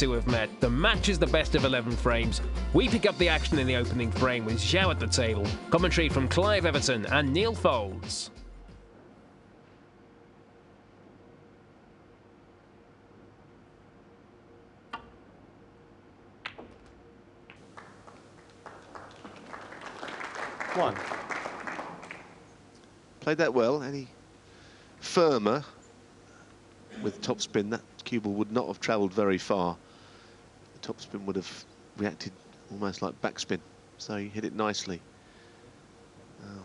two have met. The match is the best of 11 frames. We pick up the action in the opening frame with Zhou at the table. Commentary from Clive Everton and Neil Foulds. One. Played that well. Any firmer with topspin, that cue ball would not have travelled very far. The topspin would have reacted almost like backspin, so he hit it nicely. Oh.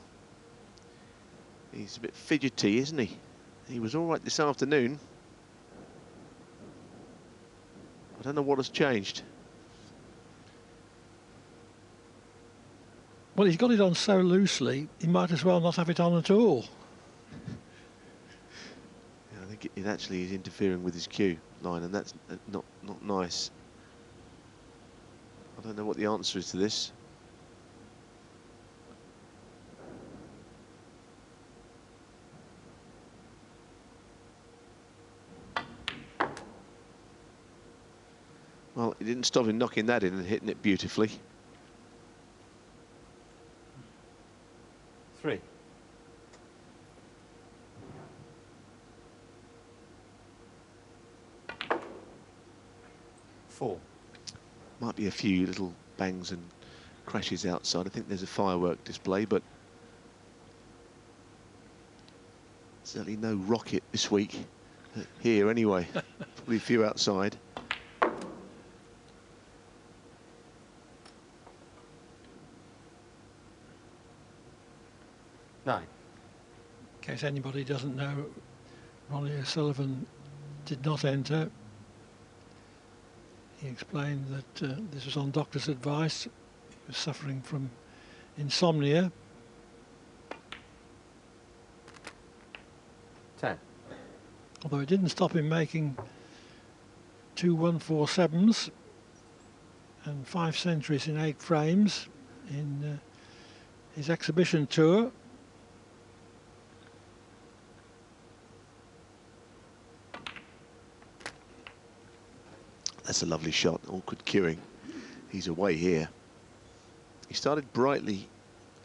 He's a bit fidgety, isn't he? He was all right this afternoon. I don't know what has changed. Well, he's got it on so loosely, he might as well not have it on at all. Yeah, I think it actually is interfering with his cue line, and that's not nice. I don't know what the answer is to this. Well, it didn't stop him knocking that in and hitting it beautifully. 3. Four. Might be a few little bangs and crashes outside. I think there's a firework display, but certainly no rocket this week here anyway. Probably a few outside. Nine. In case anybody doesn't know, Ronnie O'Sullivan did not enter. He explained that this was on doctor's advice. He was suffering from insomnia. 10. Although it didn't stop him making 2 147s and 5 centuries in 8 frames in his exhibition tour. That's a lovely shot, awkward cueing. He's away here. He started brightly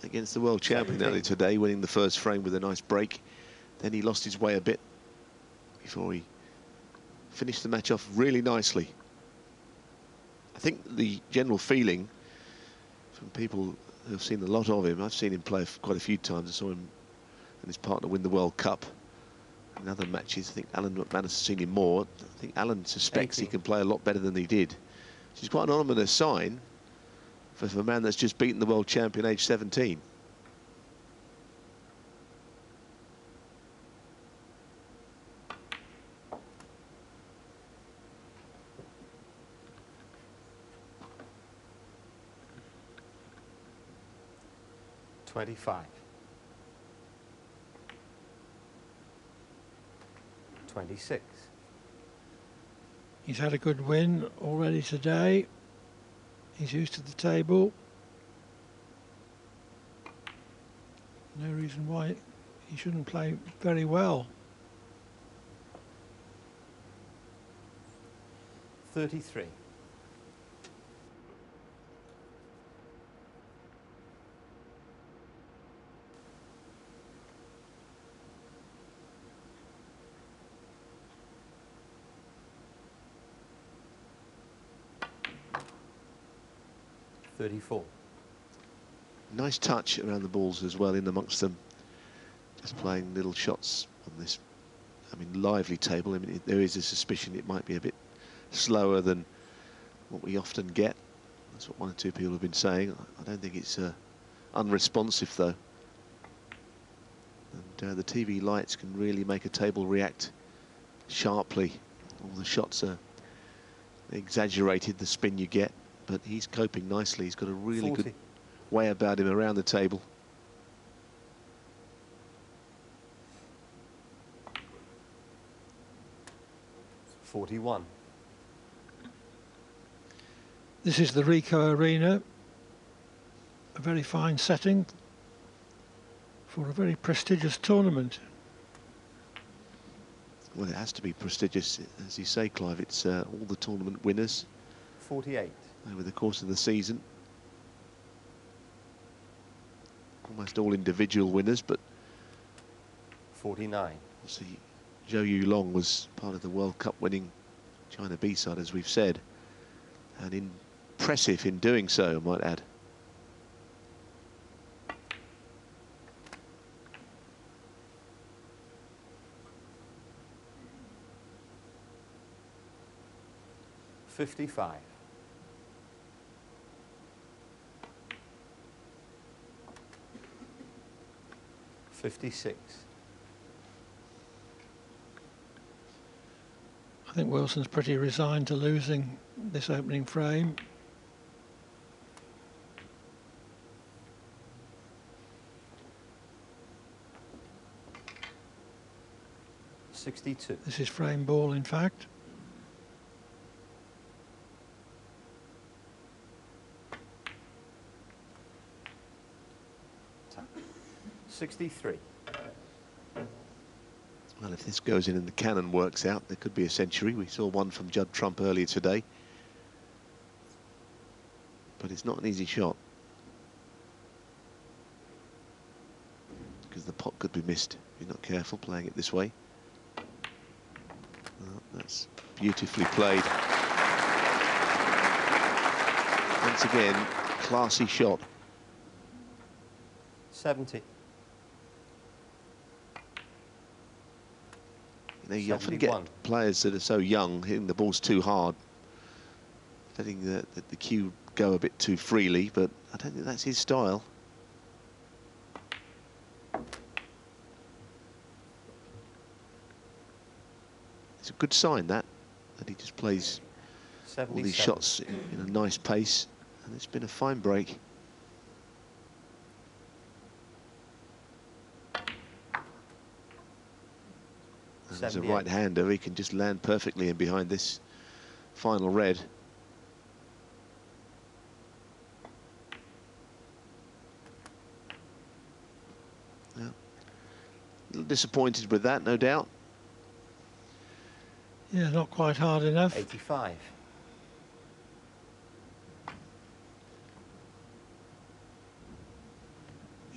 against the world champion earlier today, winning the first frame with a nice break. Then he lost his way a bit before he finished the match off really nicely. I think the general feeling from people who've seen a lot of him, I've seen him play quite a few times. I saw him and his partner win the World Cup. In other matches, I think Alan McManus has seen him more. I think Alan suspects he can play a lot better than he did, which is quite an ominous sign for a man that's just beaten the world champion age 17. $25. 26. He's had a good win already today. He's used to the table. No reason why he shouldn't play very well. 33. Nice touch around the balls as well in amongst them. Just playing little shots on this, I mean, lively table. I mean, there is a suspicion it might be a bit slower than what we often get. That's what one or two people have been saying. I don't think it's unresponsive though. And the TV lights can really make a table react sharply. All the shots are exaggerated, the spin you get. But he's coping nicely. He's got a really 40. good way about him around the table. $41. This is the Ricoh Arena, a very fine setting for a very prestigious tournament. Well, it has to be prestigious, as you say, Clive. It's all the tournament winners 48. over the course of the season. Almost all individual winners, but 49. see, Zhou Yuelong was part of the World Cup winning China B-side, as we've said, and impressive in doing so, I might add. $55. $56. I think Wilson's pretty resigned to losing this opening frame. $62. This is frame ball, in fact. $63. Well, if this goes in and the cannon works out, there could be a century. We saw one from Judd Trump earlier today. But it's not an easy shot, because the pot could be missed if you're not careful playing it this way. Oh, that's beautifully played. Once again, classy shot. 70. You know, you often get 71. players that are so young hitting the balls too hard, letting the cue go a bit too freely, but I don't think that's his style. It's a good sign that he just plays all these 77. shots in a nice pace, and it's been a fine break. And as a 78. right-hander, he can just land perfectly in behind this final red. Yeah. A little disappointed with that, no doubt. Yeah, not quite hard enough. 85.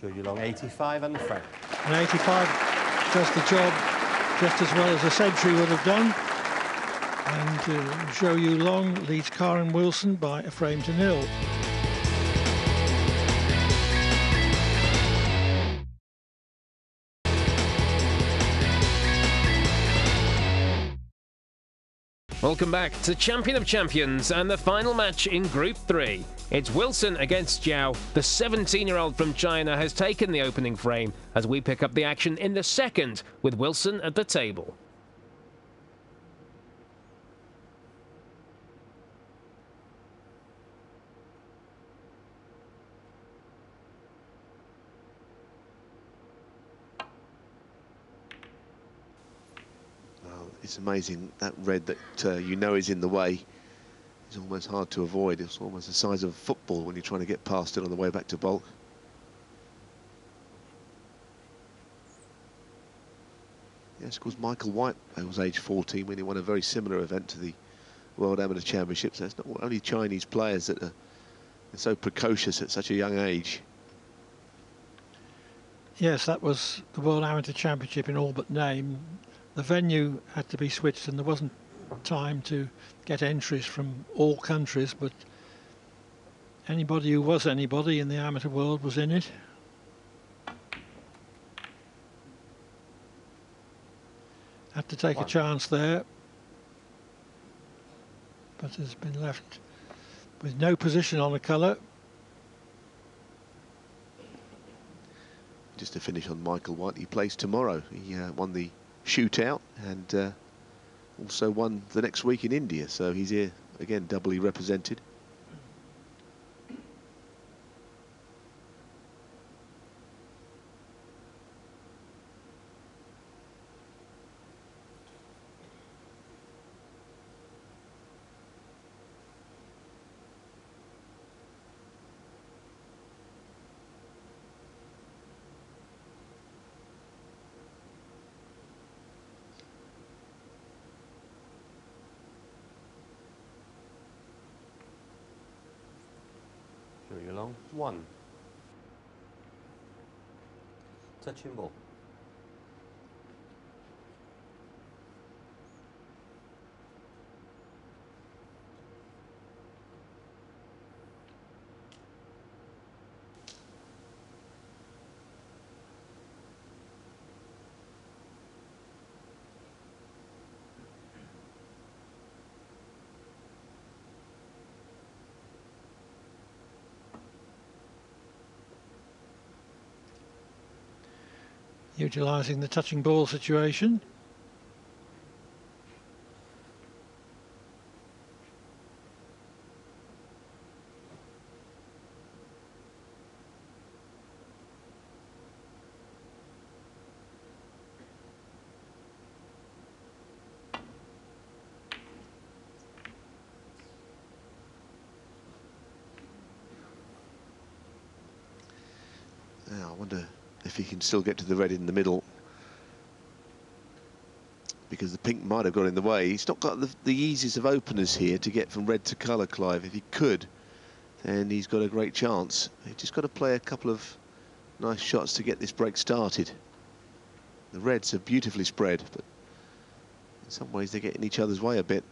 Zhou Yuelong 85 and the frame. And 85 does the job just as well as a century would have done. And Zhou Yuelong leads Kyren Wilson by a frame to nil. Welcome back to Champion of Champions and the final match in Group 3. It's Wilson against Zhou. The 17-year-old from China has taken the opening frame as we pick up the action in the second with Wilson at the table. It's amazing, that red that you know is in the way is almost hard to avoid. It's almost the size of a football when you're trying to get past it on the way back to bulk. Yes, of course, Michael White was age 14 when he won a very similar event to the World Amateur Championships. That's not only Chinese players that are so precocious at such a young age. Yes, that was the World Amateur Championship in all but name. The venue had to be switched and there wasn't time to get entries from all countries, but anybody who was anybody in the amateur world was in it. Had to take a chance there, but has been left with no position on a colour. Just to finish on Michael White, he plays tomorrow. He won the shootout and also won the next week in India, so he's here again doubly represented. Yuelong, 1. Touching ball. Utilising the touching ball situation. Now, I wonder if he can still get to the red in the middle, because the pink might have got in the way. He's not got the easiest of openers here to get from red to colour, Clive. If he could, then he's got a great chance. He's just got to play a couple of nice shots to get this break started. The reds are beautifully spread, but in some ways they get in each other's way a bit.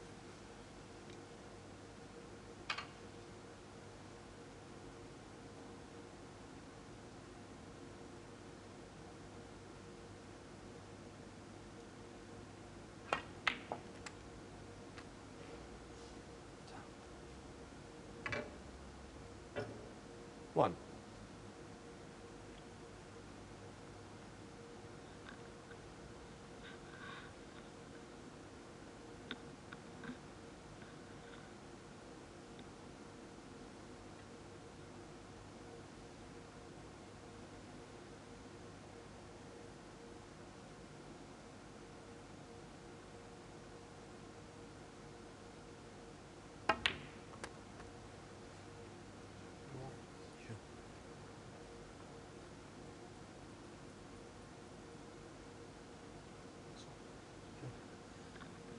One.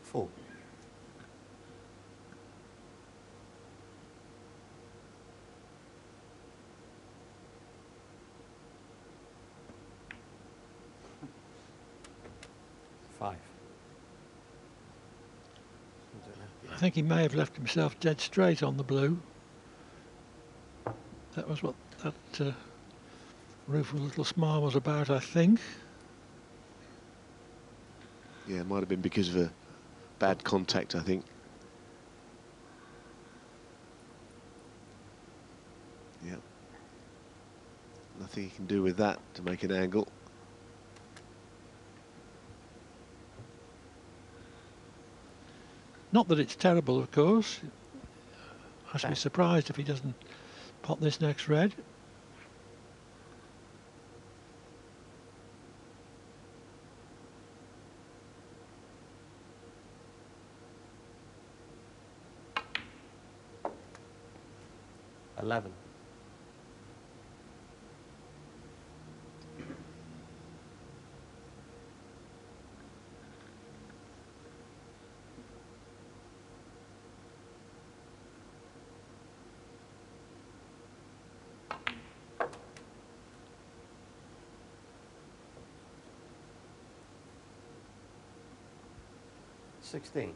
Four. Five. I think he may have left himself dead straight on the blue. That was what that rueful little smile was about, I think. Yeah, it might have been because of a bad contact, I think. Yeah. Nothing he can do with that to make an angle. Not that it's terrible, of course. I should be surprised if he doesn't pot this next red. Eleven. Sixteen.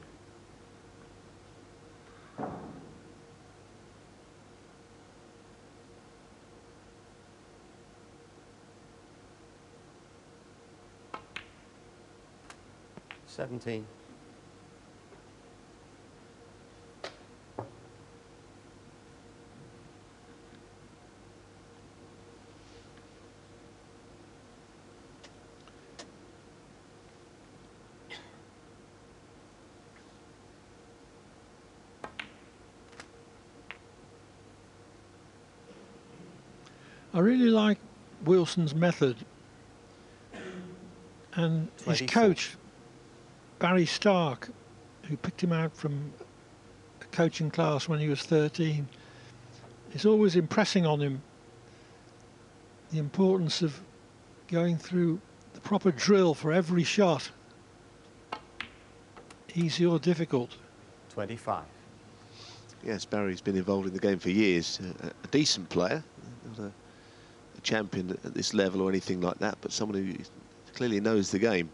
Seventeen. I really like Wilson's method, and his 24. coach, Barry Stark, who picked him out from a coaching class when he was 13, is always impressing on him the importance of going through the proper drill for every shot, easy or difficult. 25. Yes, Barry's been involved in the game for years. A decent player, not a champion at this level or anything like that, but someone who clearly knows the game.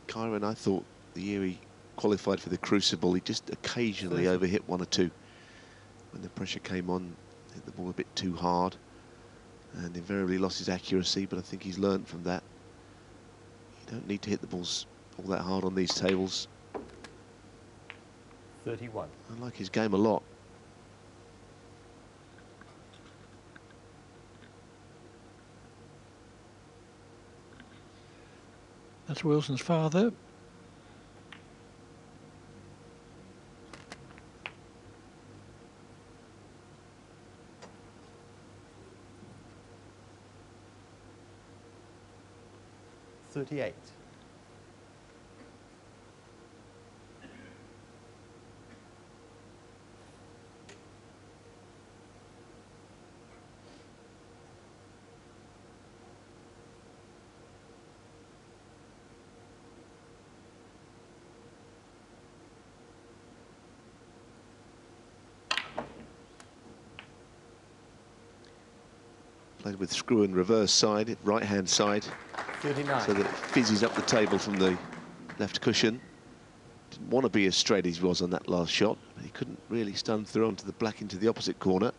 Kyren, I thought the year he qualified for the Crucible, he just occasionally overhit one or two. When the pressure came on, hit the ball a bit too hard and invariably lost his accuracy, but I think he's learned from that. You don't need to hit the balls all that hard on these tables. 31. I like his game a lot. That's Wilson's father. $38. Played with screw and reverse side, right-hand side. 39. So that it fizzes up the table from the left cushion. Didn't want to be as straight as he was on that last shot, but he couldn't really stun through onto the black into the opposite corner.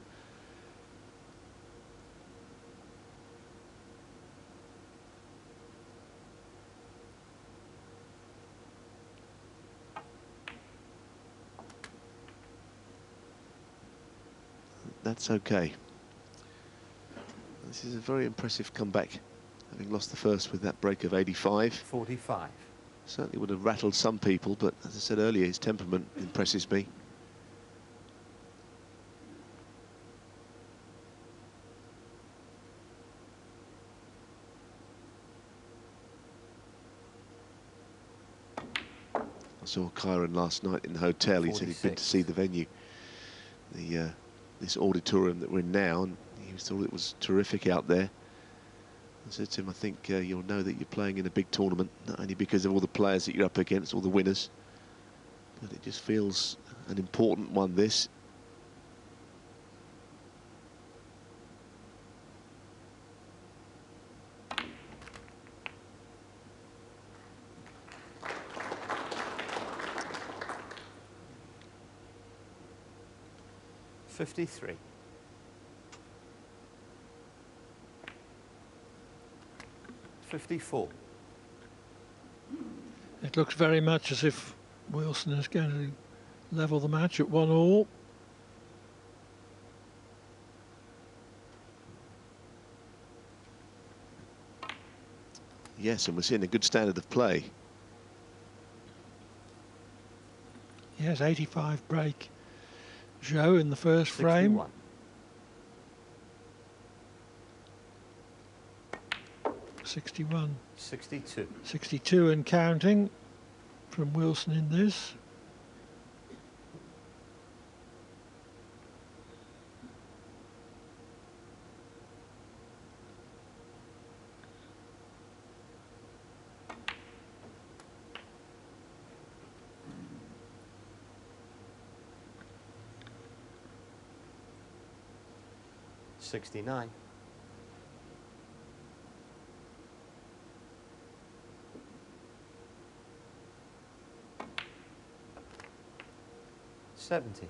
That's okay. This is a very impressive comeback, having lost the first with that break of 85. 45. Certainly would have rattled some people, but as I said earlier, his temperament impresses me. I saw Kyren last night in the hotel. He said he'd been to see the venue, this auditorium that we're in now, and he thought it was terrific out there. I said to him, I think you'll know that you're playing in a big tournament, not only because of all the players that you're up against, all the winners, but it just feels an important one, this. $53. $54. It looks very much as if Wilson is going to level the match at 1-all. Yes, and we're seeing a good standard of play. Yes, 85 break. Zhou in the first 61. frame. 61. 62. 62 and counting from Wilson in this. $69. $70.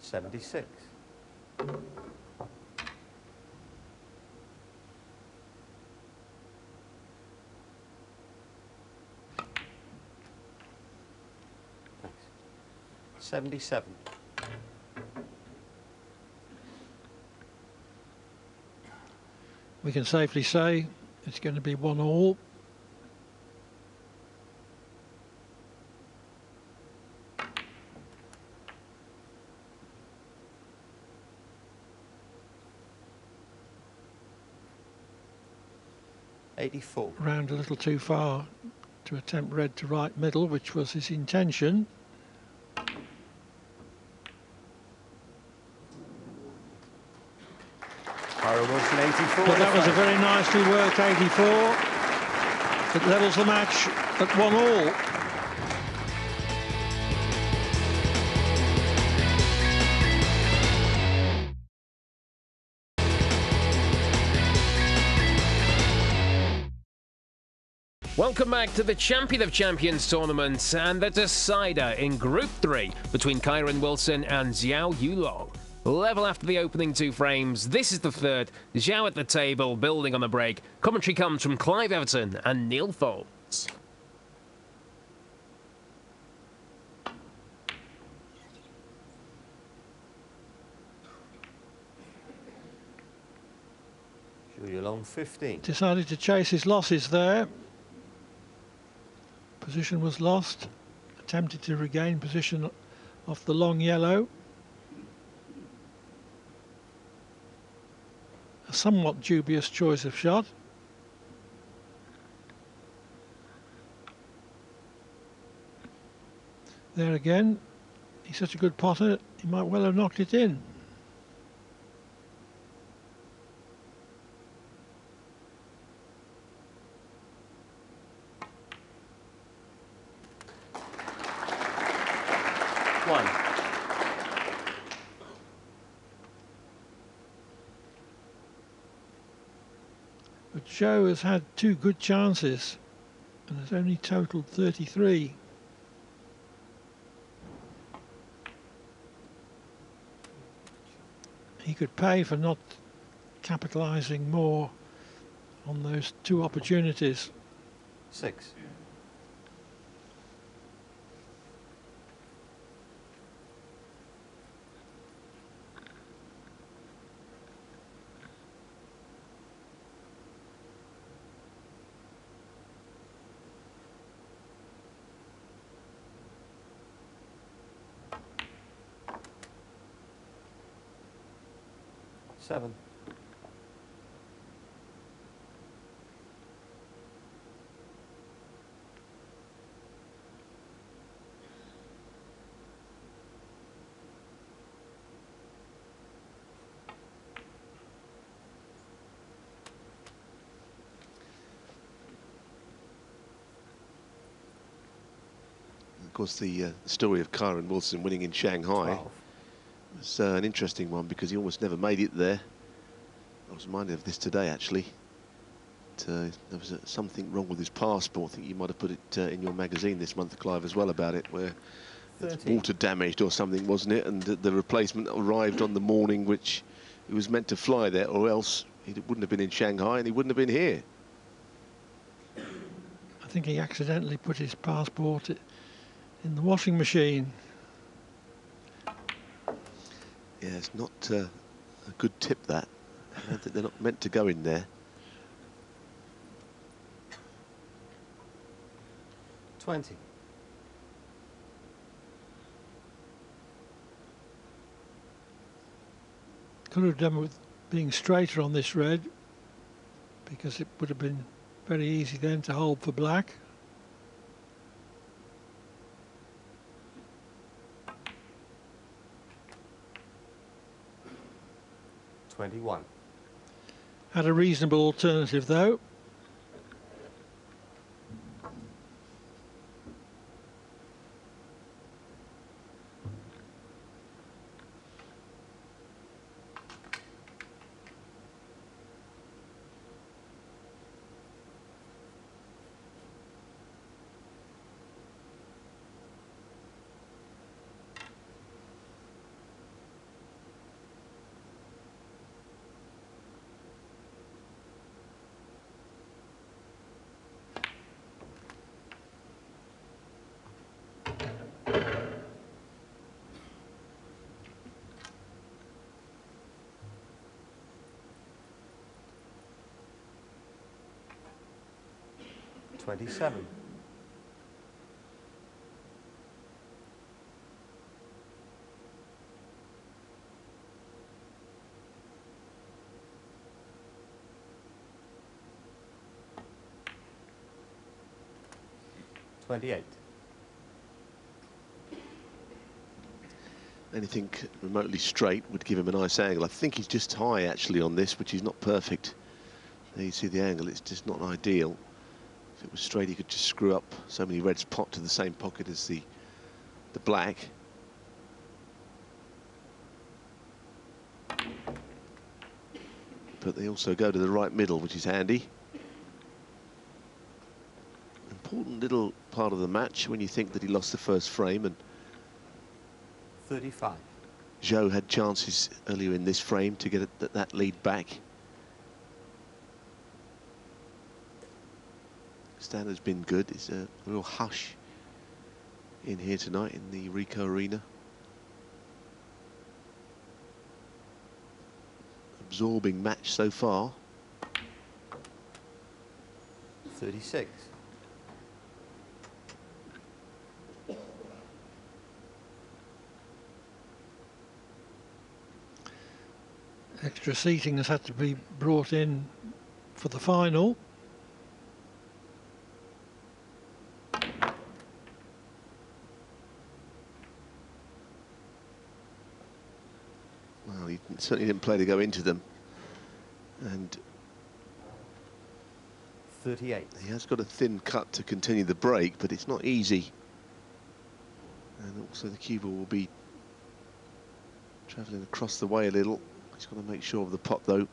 $76. Thanks. 77. We can safely say it's going to be 1-all. 84. round a little too far to attempt red to right middle, which was his intention. Kyren Wilson 84. But that was a very nicely worked 84. It levels the match at 1-all. Welcome back to the Champion of Champions tournament and the decider in Group 3 between Kyren Wilson and Zhou Yuelong. Level after the opening 2 frames, this is the third. Zhou at the table, building on the break. Commentary comes from Clive Everton and Neil Foulds. Zhou Yuelong 15. Decided to chase his losses there. Position was lost. Attempted to regain position off the long yellow. A somewhat dubious choice of shot. There again, he's such a good potter, he might well have knocked it in. But Zhou has had 2 good chances and has only totaled 33. He could pay for not capitalising more on those 2 opportunities. 6. Seven. Of course, the story of Kyren Wilson winning in Shanghai 12. was an interesting one because he almost never made it there. I was reminded of this today, actually. There was something wrong with his passport. I think you might have put it in your magazine this month, Clive, as well, about it, where it's 13. water damaged or something, wasn't it? And the replacement arrived on the morning which he was meant to fly there, or else he wouldn't have been in Shanghai and he wouldn't have been here. I think he accidentally put his passport in the washing machine. Yeah, it's not a good tip, that. I don't think they're not meant to go in there. 20. Could have done with being straighter on this red, because it would have been very easy then to hold for black. $21. Had a reasonable alternative though. $27. 28. Anything remotely straight would give him a nice angle. I think he's just high actually on this, which is not perfect. There you see the angle, it's just not ideal. If it was straight, he could just screw up so many reds pot to the same pocket as the black. But they also go to the right middle, which is handy. Important little part of the match when you think that he lost the first frame, and 35. Zhou had chances earlier in this frame to get that lead back. Standard's been good. It's a real hush in here tonight in the Ricoh Arena. Absorbing match so far. 36. Extra seating has had to be brought in for the final. Well, he certainly didn't play to go into them. And 38. he has got a thin cut to continue the break, but it's not easy. And also the cue ball will be travelling across the way a little. He's got to make sure of the pot though.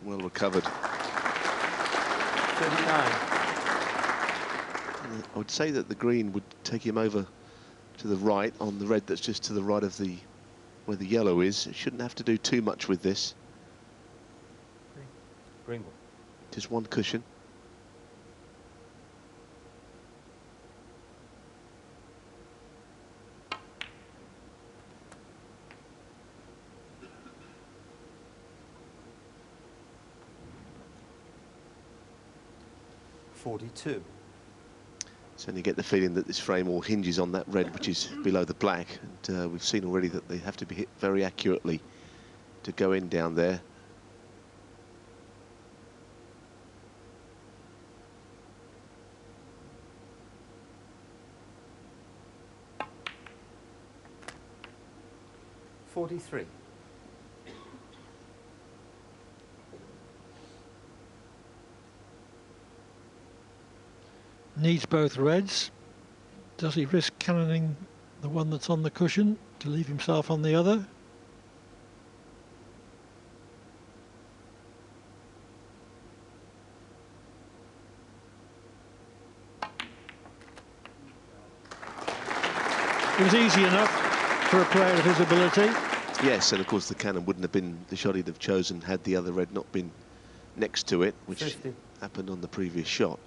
Well recovered. 39. I would say that the green would take him over to the right on the red that's just to the right of the where the yellow is. It shouldn't have to do too much with this. Green ball. Just one cushion. .42. Certainly get the feeling that this frame all hinges on that red which is below the black, and we've seen already that they have to be hit very accurately to go in down there. .43. Needs both reds. Does he risk cannoning the one that's on the cushion to leave himself on the other? It was easy enough for a player of his ability. Yes, and of course the cannon wouldn't have been the shot he'd have chosen had the other red not been next to it, which 50. happened on the previous shot.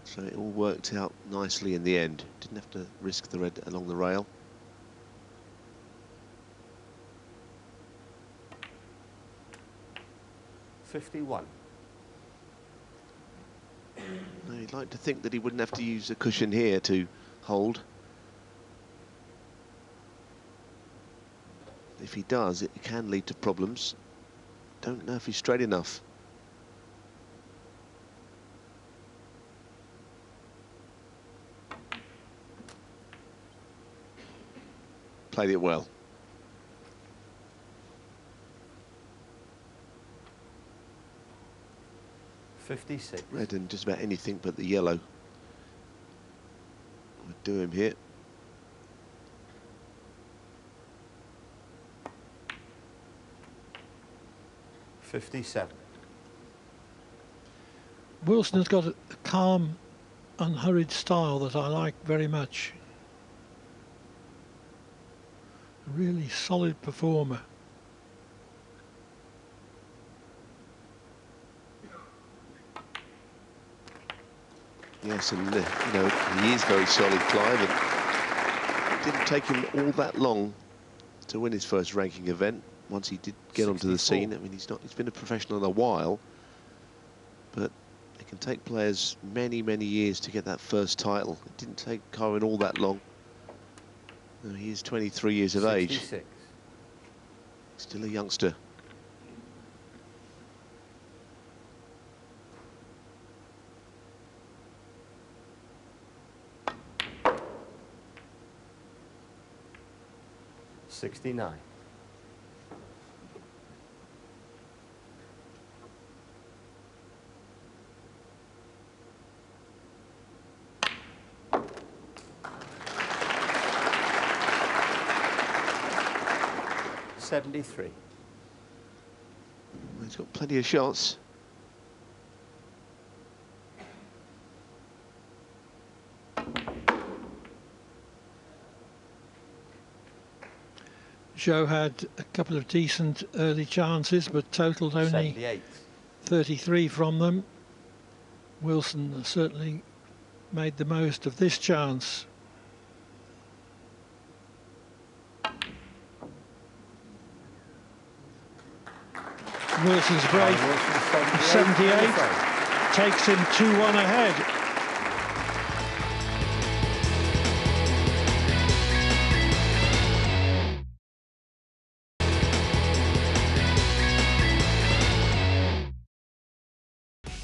So it all worked out nicely in the end. Didn't have to risk the red along the rail. .51. No, you'd like to think that he wouldn't have to use a cushion here to hold. If he does, it can lead to problems. Don't know if he's straight enough. Played it well. .56. Red and just about anything but the yellow would do him here. .57. Wilson has got a calm, unhurried style that I like very much. A really solid performer. Yes, and you know, he is very solid, Clive, and it didn't take him all that long to win his first ranking event. Once he did get onto the 64. scene, I mean, he's been a professional a while, but it can take players many, many years to get that first title. It didn't take Kyren all that long. He is 23 years of age, 66. still a youngster. 69. $73. He's got plenty of shots. Zhou had a couple of decent early chances, but totaled only 78. 33 from them. Wilson certainly made the most of this chance. Wilson's break, 78, takes him 2-1 ahead.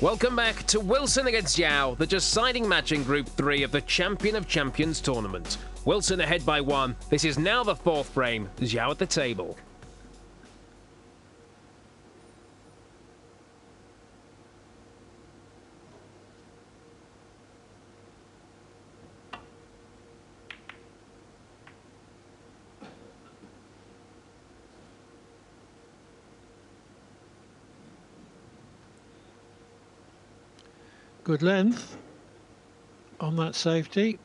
Welcome back to Wilson against Zhou, the deciding match in Group 3 of the Champion of Champions tournament. Wilson ahead by 1. This is now the 4th frame. Zhou at the table. Good length on that safety.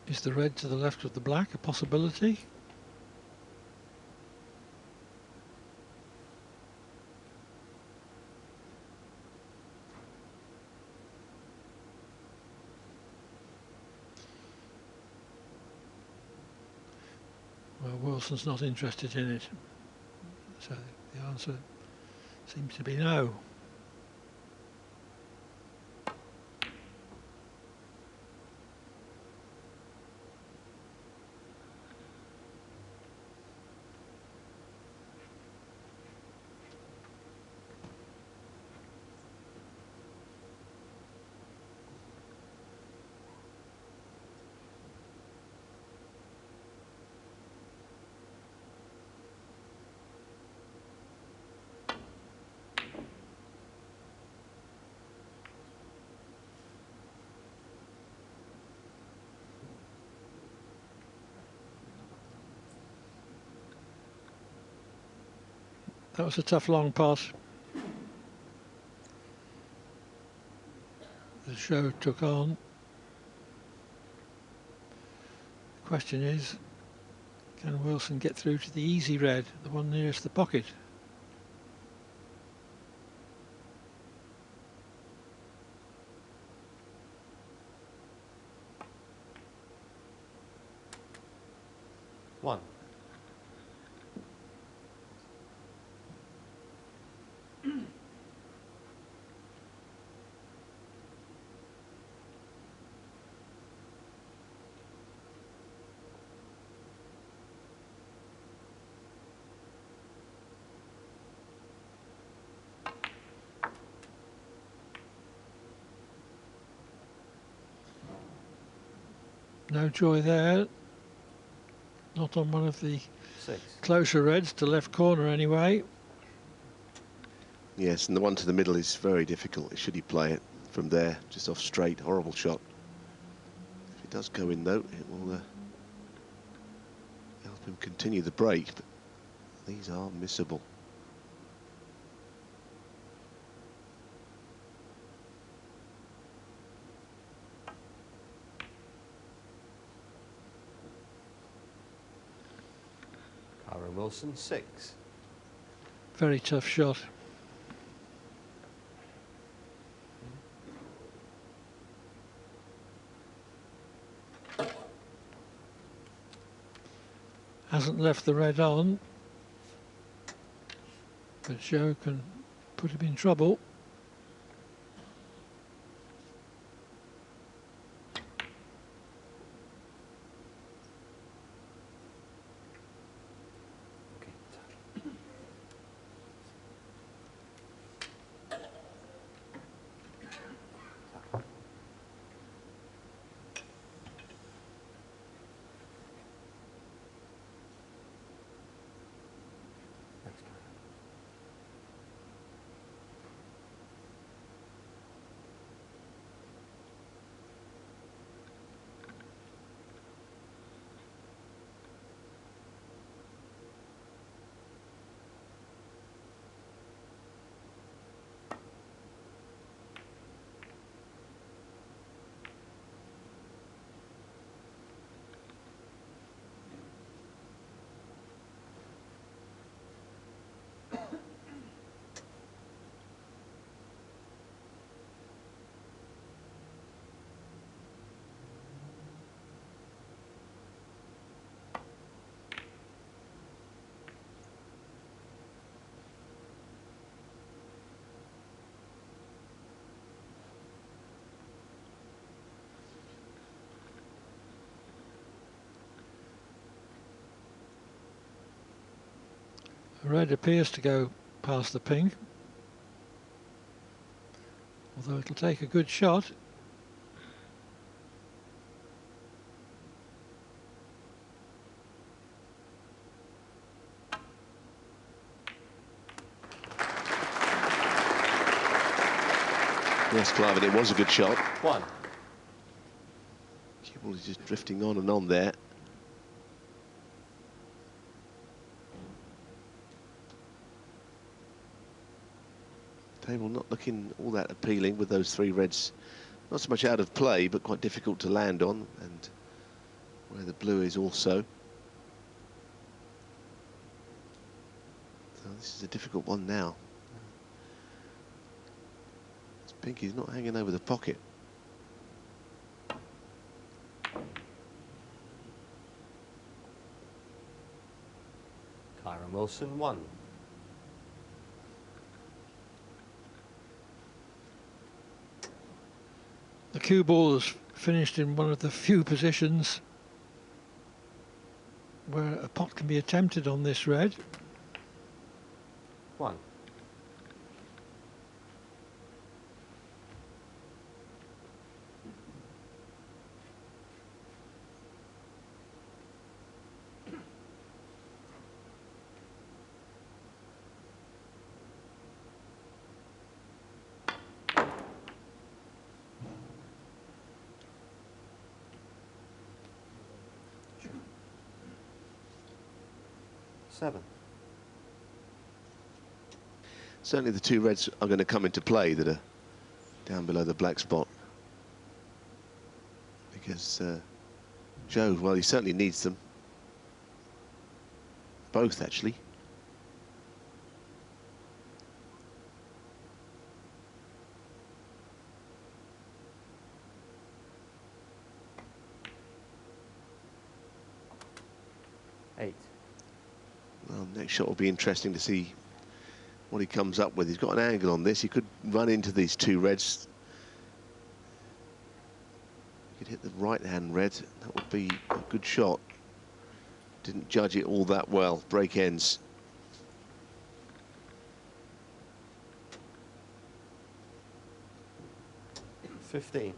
Is the red to the left of the black a possibility? Well, Wilson's not interested in it, so the answer seems to be no. That was a tough long pass. The show took on. The question is, can Wilson get through to the easy red, the one nearest the pocket? One. No joy there. Not on one of the 6. closer reds, to left corner anyway. Yes, and the one to the middle is very difficult. Should he play it from there, just off straight, horrible shot. If it does go in though, it will help him continue the break, but these are missable. Kyren Wilson, 6. Very tough shot. Hasn't left the red on, but Zhou can put him in trouble. The red appears to go past the pink, although it'll take a good shot. Yes, Clive, it was a good shot. 1. Cue ball is just drifting on and on there. Table not looking all that appealing with those 3 reds. Not so much out of play, but quite difficult to land on, and where the blue is also. So this is a difficult one now. This pink is not hanging over the pocket. Kyren Wilson, 1. The cue ball has finished in one of the few positions where a pot can be attempted on this red. 1. Certainly the 2 reds are going to come into play that are down below the black spot. Because Zhou, well, he certainly needs them. Both, actually. Well, next shot will be interesting to see what he comes up with. He's got an angle on this. He could run into these 2 reds. He could hit the right-hand red. That would be a good shot. Didn't judge it all that well. Break ends. $15.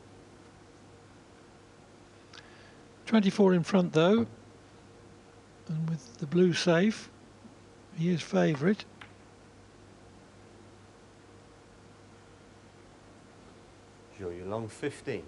24 in front though, and with the blue safe, he is favourite. Yuelong 15.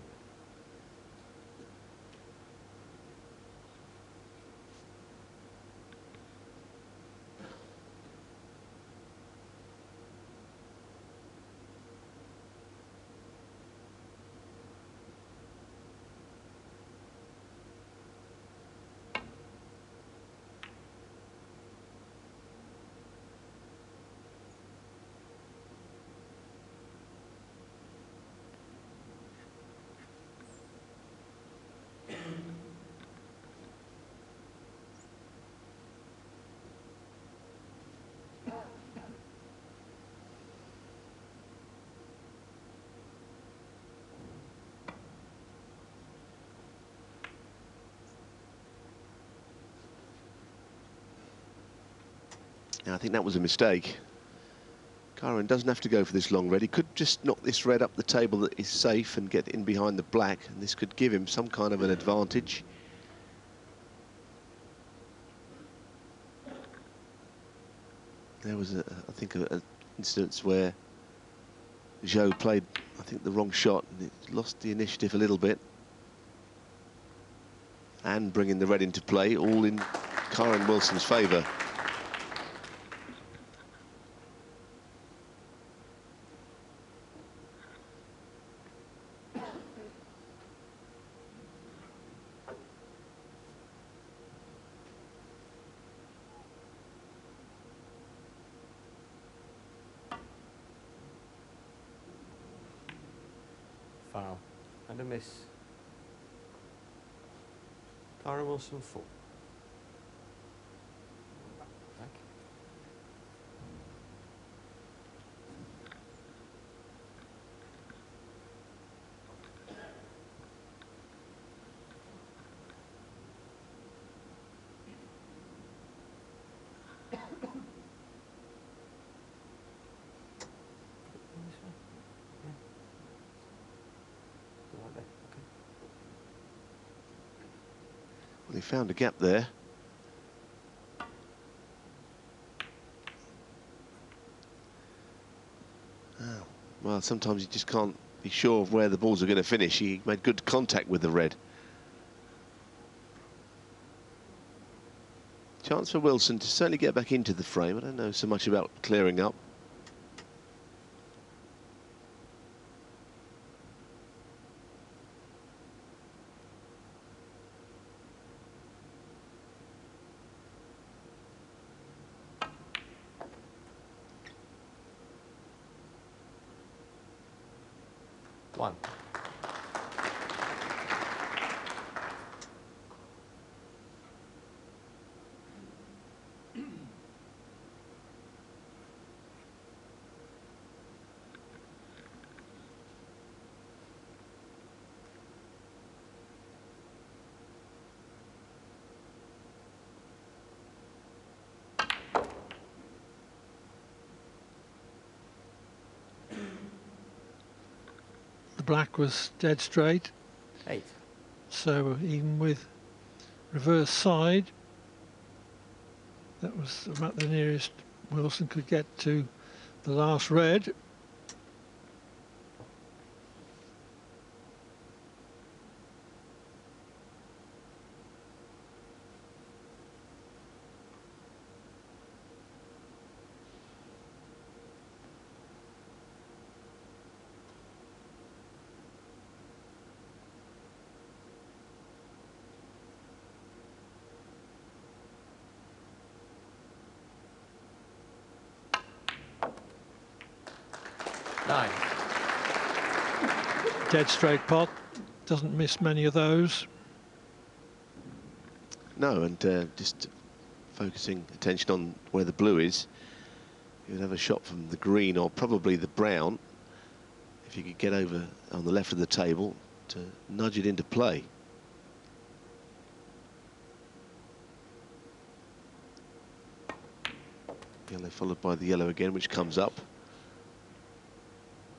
Now, I think that was a mistake. Kyren doesn't have to go for this long red. He could just knock this red up the table that is safe and get in behind the black, and this could give him some kind of an advantage. There was, I think, an instance where Zhou played, I think, the wrong shot, and it lost the initiative a little bit. And bringing the red into play, all in Kyren Wilson's favour. Foul. And a miss. Kyren Wilson 4. Back. This one? Yeah. Right there, okay. Well, he found a gap there. Oh, well, sometimes you just can't be sure of where the balls are going to finish. He made good contact with the red. Chance for Wilson to certainly get back into the frame. I don't know so much about clearing up. One. The black was dead straight, 8. so even with reverse side, that was about the nearest Wilson could get to the last red. Nine. Dead straight pot, doesn't miss many of those. No, and just focusing attention on where the blue is. You would have a shot from the green or probably the brown if you could get over on the left of the table to nudge it into play. Yellow followed by the yellow again, which comes up.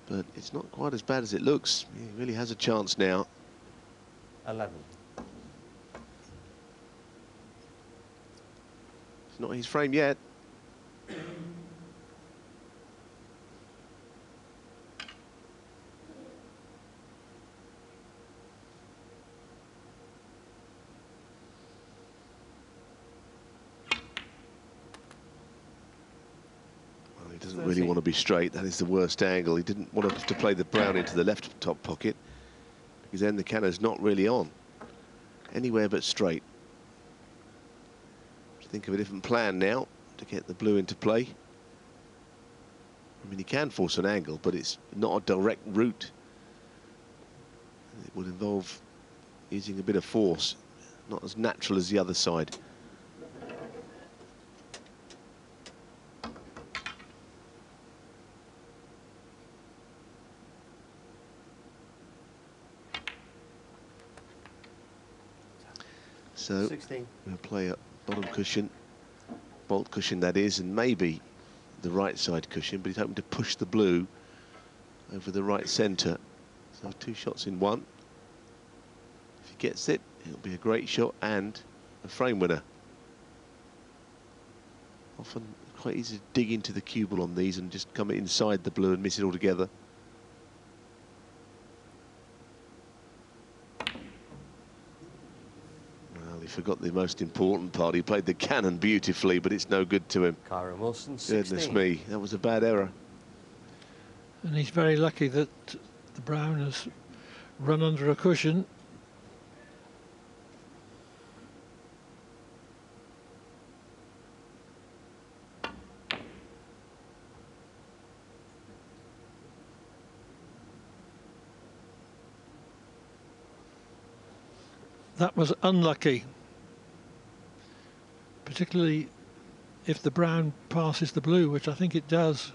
But it's not quite as bad as it looks. He really has a chance now. 11. It's not his frame yet. He doesn't really want to be straight. That is the worst angle. He didn't want to have to play the brown into the left top pocket, because then the canner's not really on. Anywhere but straight. Think of a different plan now to get the blue into play. I mean, he can force an angle, but it's not a direct route. It would involve using a bit of force, not as natural as the other side. So 16. we'll play a bottom cushion, bolt cushion that is, and maybe the right side cushion, but he's hoping to push the blue over the right centre. So 2 shots in 1. If he gets it, it'll be a great shot and a frame winner. Often quite easy to dig into the cue ball on these and just come inside the blue and miss it altogether. He forgot the most important part. He played the cannon beautifully, but it's no good to him. Kyren Wilson, 16. Goodness me, that was a bad error. And he's very lucky that the brown has run under a cushion. That was unlucky, particularly if the brown passes the blue, which I think it does.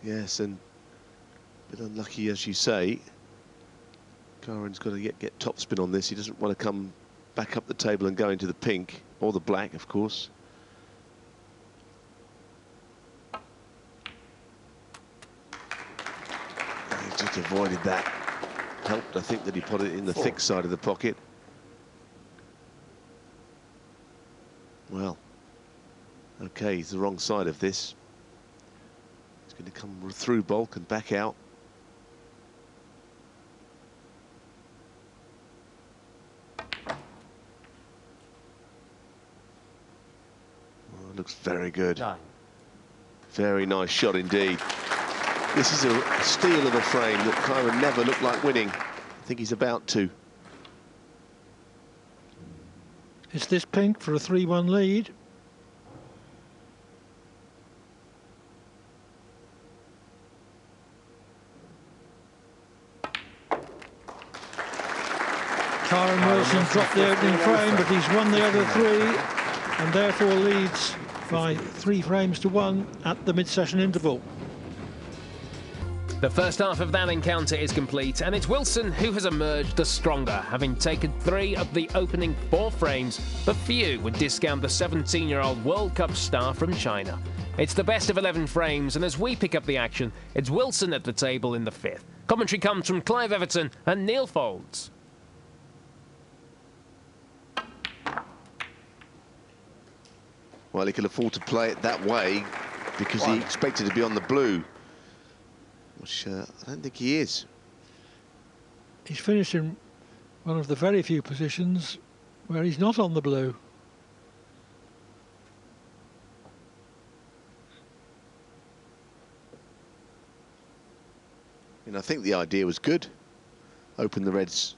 Yes, and a bit unlucky, as you say. Kyren's got to get topspin on this. He doesn't want to come back up the table and go into the pink, or the black, of course. He just avoided that. Helped, I think, that he put it in the thick side of the pocket. Well, okay, he's the wrong side of this. He's going to come through bulk and back out. Oh, it looks very good. 9. Very nice shot indeed. This is a steal of a frame that Kyren never looked like winning. I think he's about to. Is this pink for a 3-1 lead? Kyren Wilson dropped the opening frame, but he's won the other 3 and therefore leads by 3 frames to 1 at the mid-session interval. The first half of that encounter is complete, and it's Wilson who has emerged the stronger, having taken 3 of the opening 4 frames, but few would discount the 17-year-old World Cup star from China. It's the best of 11 frames, and as we pick up the action, it's Wilson at the table in the 5th. Commentary comes from Clive Everton and Neil Folds. Well, he could afford to play it that way because he expected to be on the blue, which I don't think he is. He's finished in one of the very few positions where he's not on the blue. And I think the idea was good. Open the reds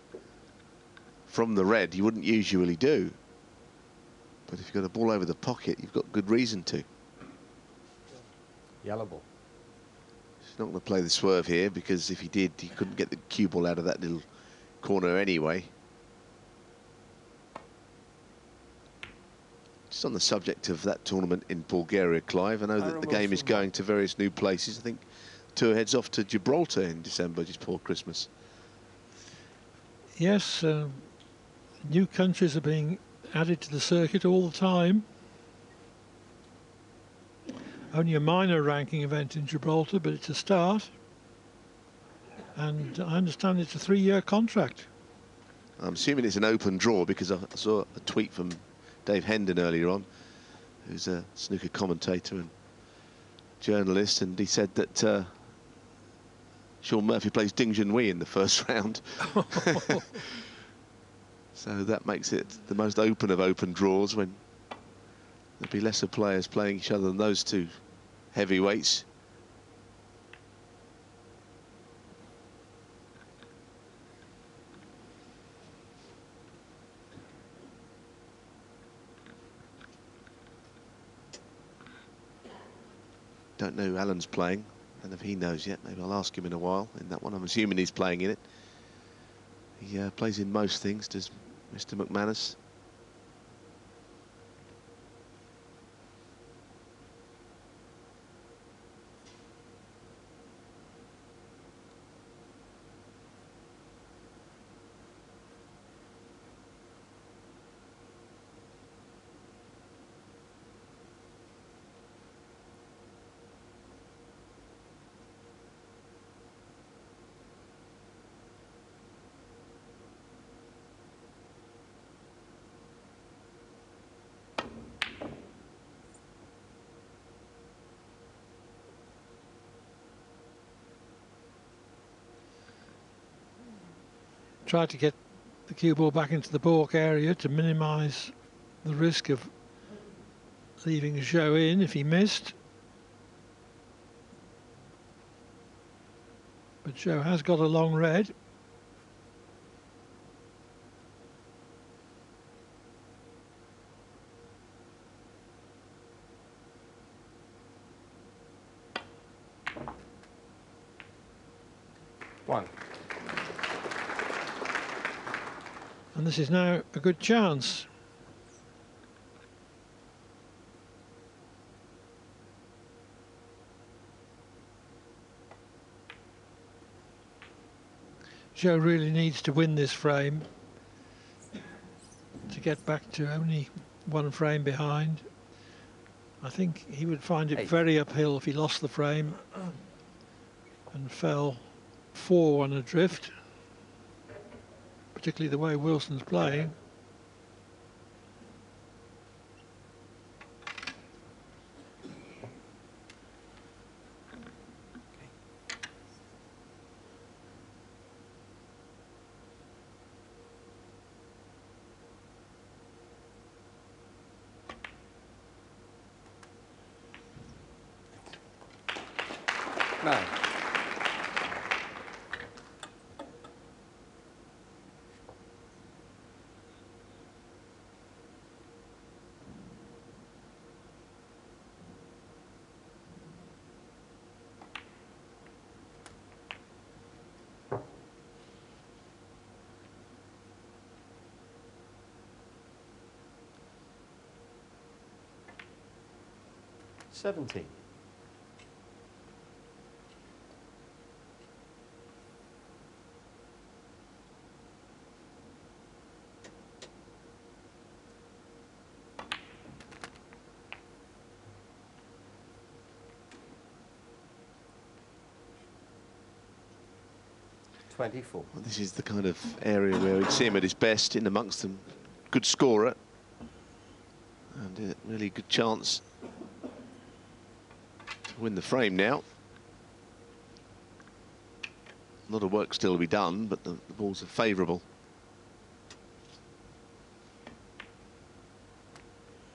from the red, you wouldn't usually do. But if you've got a ball over the pocket, you've got good reason to. Yellow ball. He's not going to play the swerve here, because if he did, he couldn't get the cue ball out of that little corner anyway. Just on the subject of that tournament in Bulgaria, Clive, I know that the game is going to various new places. I think tour heads off to Gibraltar in December, just before Christmas. Yes, new countries are being added to the circuit all the time. Only a minor ranking event in Gibraltar, but it's a start. And I understand it's a 3-year contract. I'm assuming it's an open draw, because I saw a tweet from Dave Hendon earlier on, who's a snooker commentator and journalist, and he said that Sean Murphy plays Ding Junhui in the first round. So that makes it the most open of open draws, when there'll be lesser players playing each other than those two heavyweights. Don't know who Alan's playing, and if he knows yet, maybe I'll ask him in a while. In that one, I'm assuming he's playing in it. He plays in most things, does Mr. McManus. Tried to get the cue ball back into the baulk area to minimise the risk of leaving Zhou in if he missed. But Zhou has got a long red. One. And this is now a good chance. Zhou really needs to win this frame to get back to only one frame behind. I think he would find it very uphill if he lost the frame and fell 4-1 adrift, particularly the way Wilson's playing. Nine. Seventeen. Well, this is the kind of area where we'd see him at his best, in amongst them. Good scorer. And a really good chance to win the frame now. A lot of work still to be done, but the balls are favourable.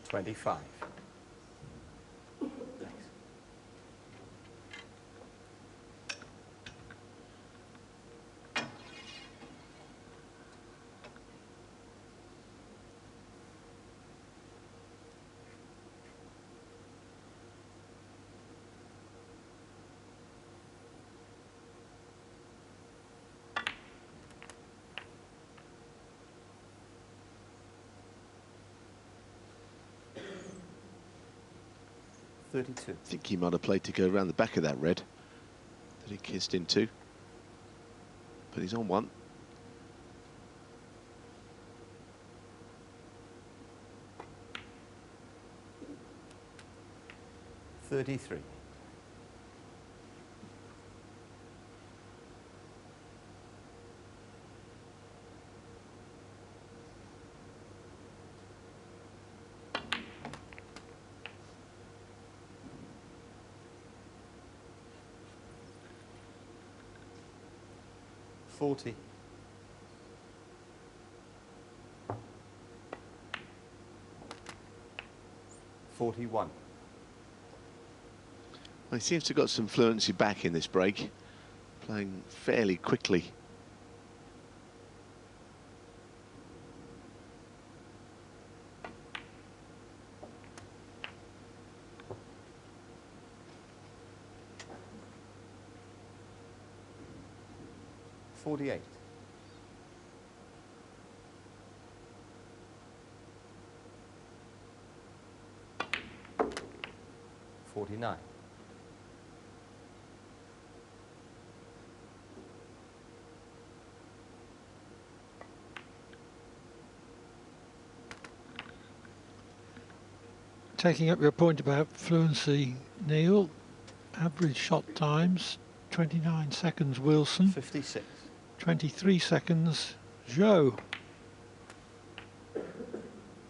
25. I think he might have played to go around the back of that red that he kissed into. But he's on one. $33. $40. $41. He seems to have got some fluency back in this break, playing fairly quickly. $48. 49. Taking up your point about fluency, Neil, average shot times, 29 seconds Wilson, 56. 23 seconds Zhou.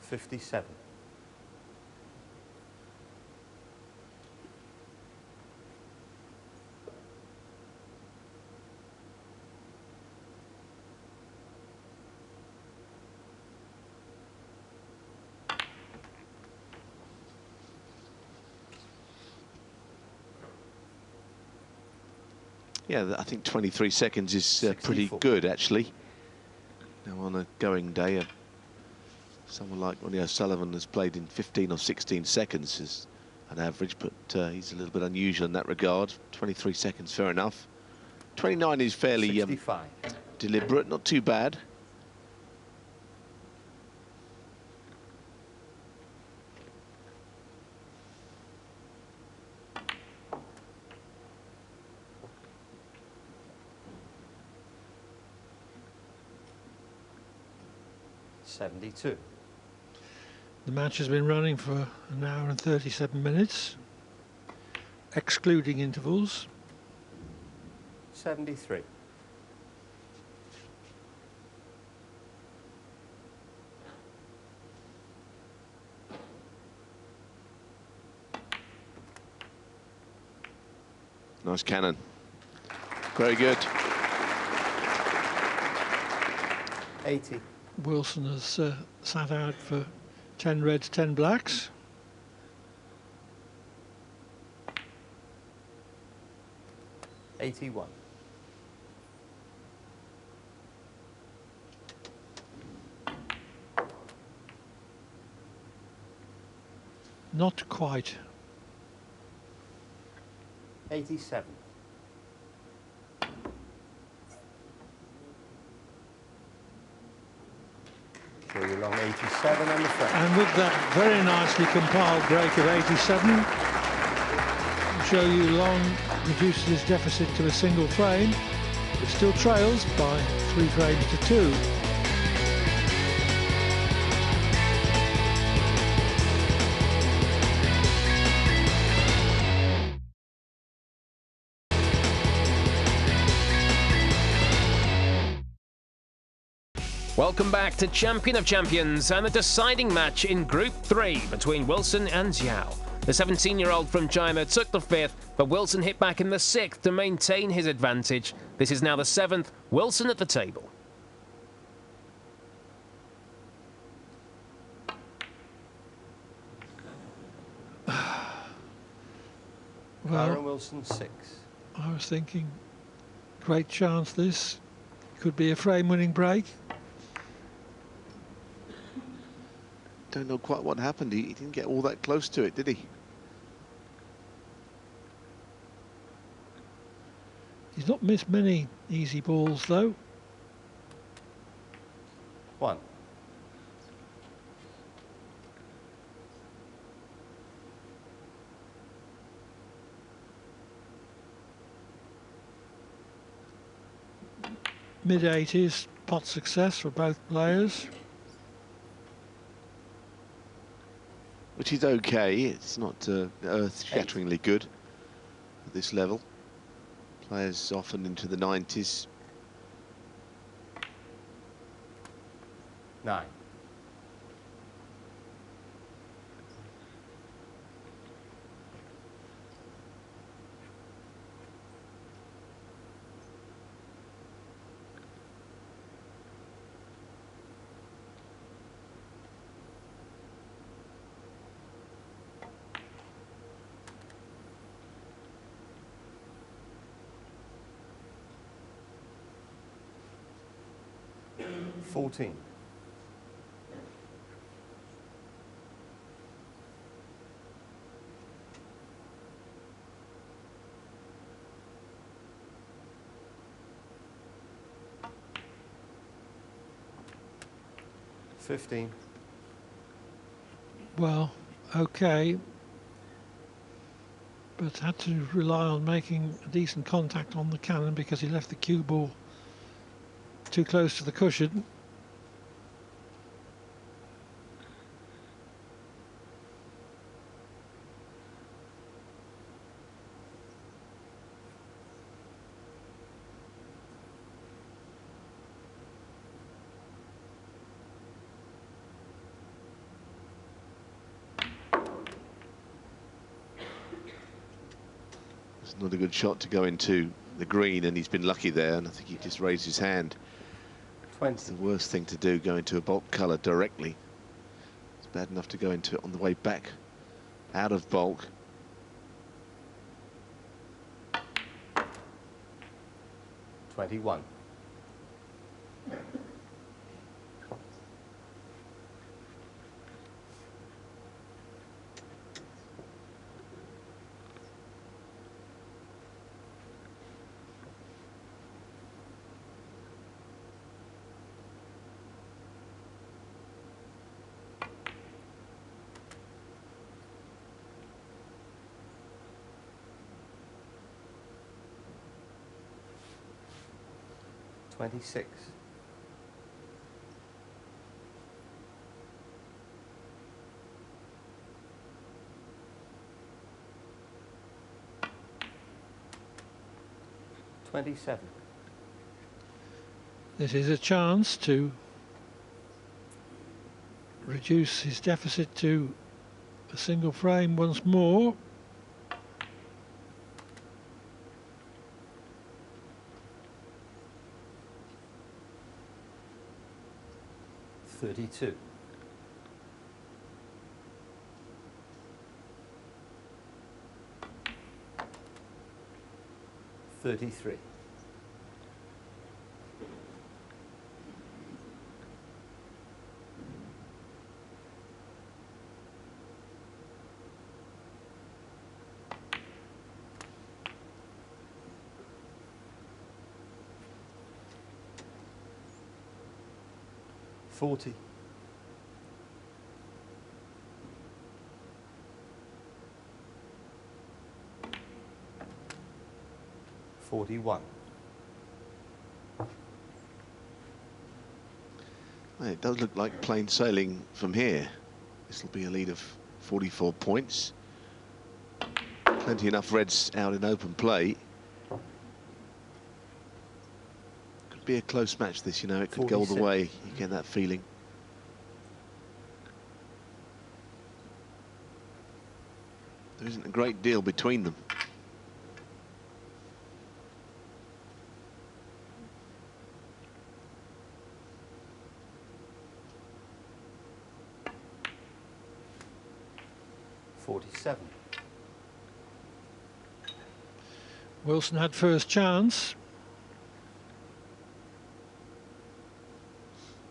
57. Yeah, I think 23 seconds is pretty 64. good, actually. Now, on a going day, someone like Ronnie O'Sullivan has played in 15 or 16 seconds as an average, but he's a little bit unusual in that regard. 23 seconds, fair enough. 29 is fairly 65. deliberate, not too bad. $72. The match has been running for an hour and 37 minutes, excluding intervals. 73. Nice cannon. Very good. 80. Wilson has sat out for 10 reds, 10 blacks. $81. Not quite. 87. Zhou Yuelong 87 on the front. And with that very nicely compiled break of 87, Zhou Yuelong reduces his deficit to a single frame, but still trails by 3 frames to 2. Welcome back to Champion of Champions and the deciding match in Group 3 between Wilson and Zhou. The 17-year-old from China took the 5th, but Wilson hit back in the 6th to maintain his advantage. This is now the 7th, Wilson at the table. Kyren Wilson 6. I was thinking, great chance this could be a frame-winning break. Don't know quite what happened. He didn't get all that close to it, did he? He's not missed many easy balls, though. 1. Mid-80s, pot success for both players. Which is okay. It's not earth-shatteringly good at this level. Players often into the 90s. 9. 14. Well, okay, but had to rely on making a decent contact on the cannon because he left the cue ball too close to the cushion. It's not a good shot to go into the green, and he's been lucky there, and I think he just raised his hand. 20. It's the worst thing to do, go into a bulk colour directly. It's bad enough to go into it on the way back out of bulk. $21. $26. $27. This is a chance to reduce his deficit to a single frame once more. $32. $33. $40. $41. Well, it does look like plain sailing from here. This will be a lead of 44 points. Plenty enough reds out in open play. Could be a close match this, you know, it could go all the 46. way. You get that feeling. There isn't a great deal between them. $47. Wilson had first chance.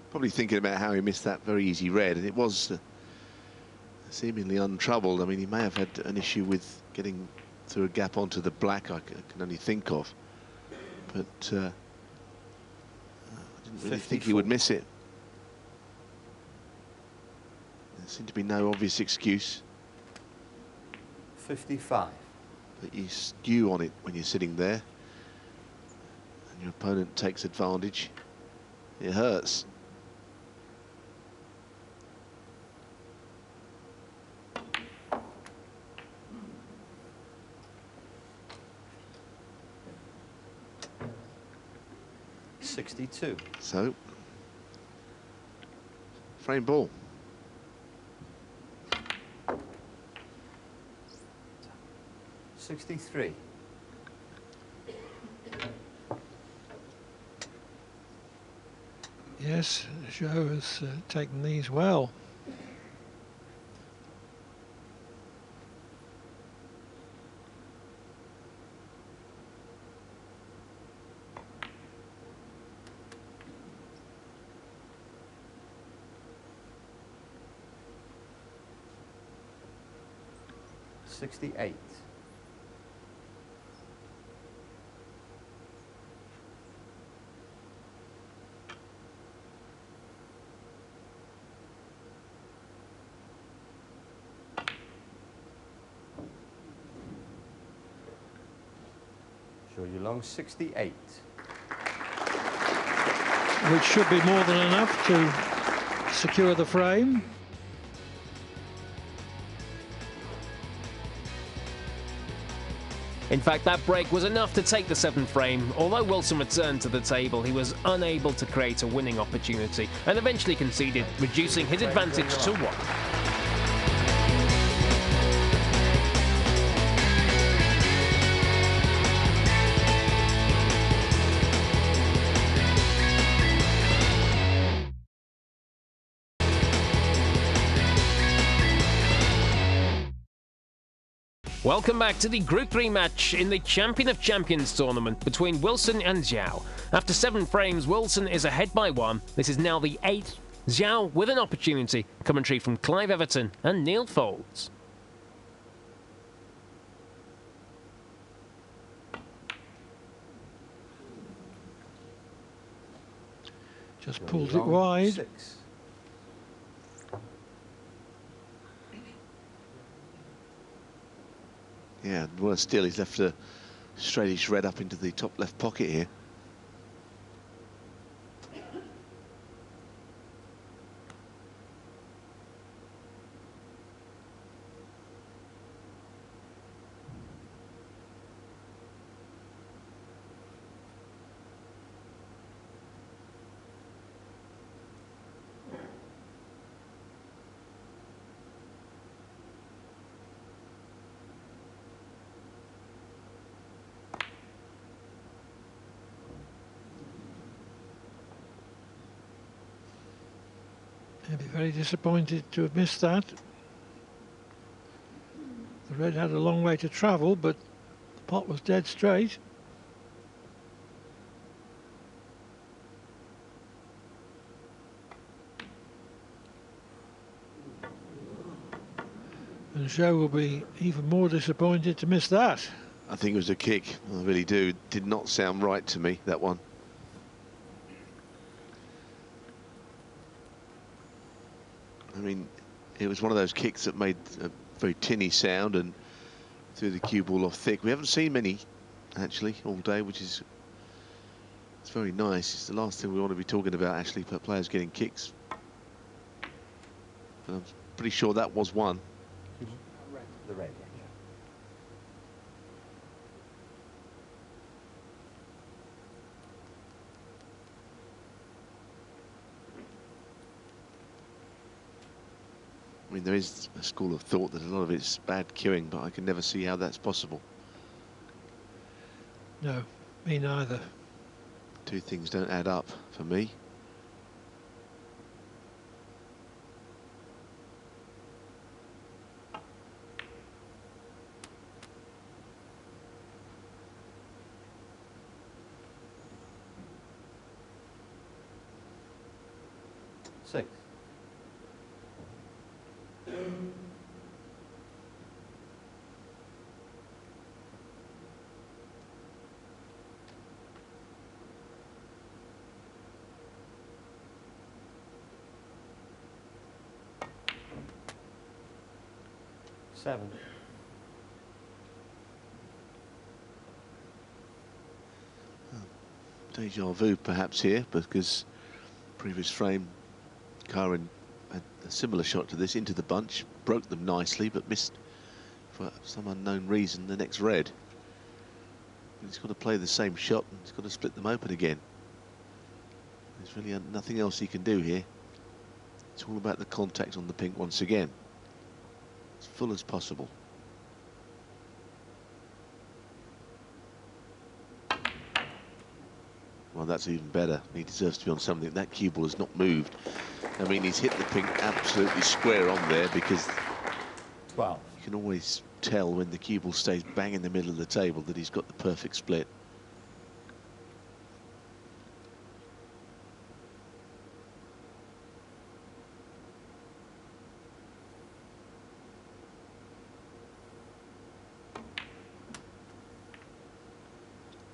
Probably thinking about how he missed that very easy red, and it was seemingly untroubled. I mean, he may have had an issue with getting through a gap onto the black, I can only think of. But I didn't really think he would miss it. There seemed to be no obvious excuse. 55. But you skew on it when you're sitting there, and your opponent takes advantage. It hurts. $62. So, frame ball. $63. Yes, Zhou has taken these well. 68. Zhou Yuelong 68. Which should be more than enough to secure the frame. In fact, that break was enough to take the 7th frame. Although Wilson returned to the table, he was unable to create a winning opportunity and eventually conceded, reducing his advantage to 1. Welcome back to the Group 3 match in the Champion of Champions tournament between Wilson and Zhou. After 7 frames, Wilson is ahead by 1. This is now the 8th. Zhou with an opportunity. Commentary from Clive Everton and Neil Folds. Just pulled it wide. 6. Yeah, worse still, he's left a straightish red up into the top left pocket here. He'll be very disappointed to have missed that. The red had a long way to travel, but the pot was dead straight. And Zhou will be even more disappointed to miss that. I think it was a kick, I really do. It did not sound right to me, that one. I mean, it was one of those kicks that made a very tinny sound and threw the cue ball off thick. We haven't seen many, actually, all day, which is it's very nice. It's the last thing we want to be talking about, actually, for players getting kicks. But I'm pretty sure that was one. The red. I mean, there is a school of thought that a lot of it's bad cueing, but I can never see how that's possible. No, me neither. Two things don't add up for me. Six. Seven. Deja vu perhaps here, because previous frame Kyren had a similar shot to this into the bunch, broke them nicely, but missed for some unknown reason the next red. He's got to play the same shot and he's got to split them open again. There's really nothing else he can do here. It's all about the contact on the pink once again. As full as possible. Well, that's even better. He deserves to be on something. That cue ball has not moved. I mean, he's hit the pink absolutely square on there, because 12. you can always tell when the cue ball stays bang in the middle of the table that he's got the perfect split.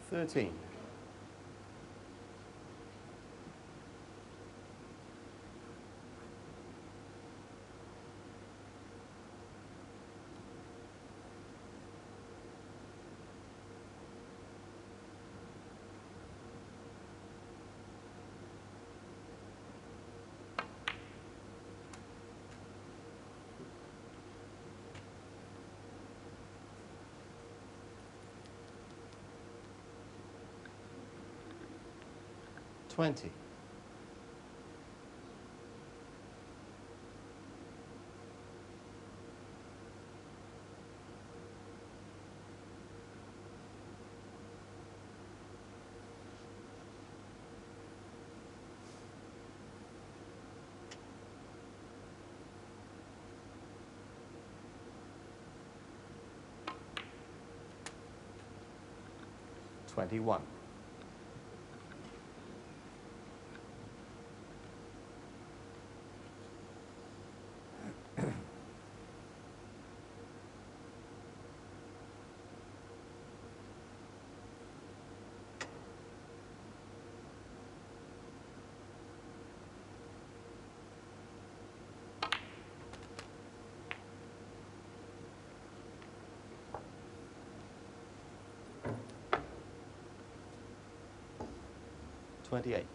13. $20. $21. $28.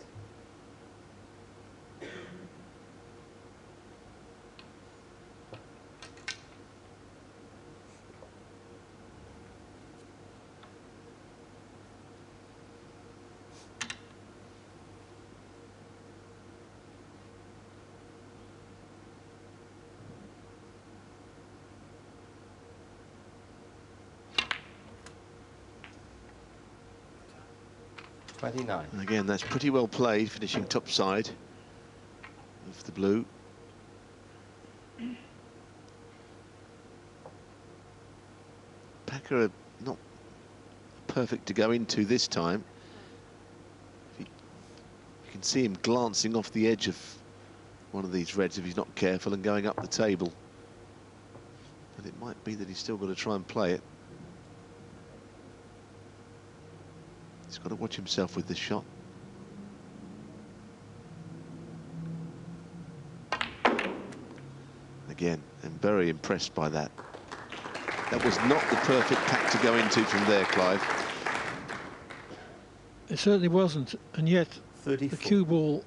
$29. And again, that's pretty well played, finishing top side of the blue. Packer not perfect to go into this time. You can see him glancing off the edge of one of these reds if he's not careful and going up the table. But it might be that he's still got to try and play it. He's got to watch himself with this shot. Again, I'm very impressed by that. That was not the perfect pack to go into from there, Clive. It certainly wasn't, and yet 34. the cue ball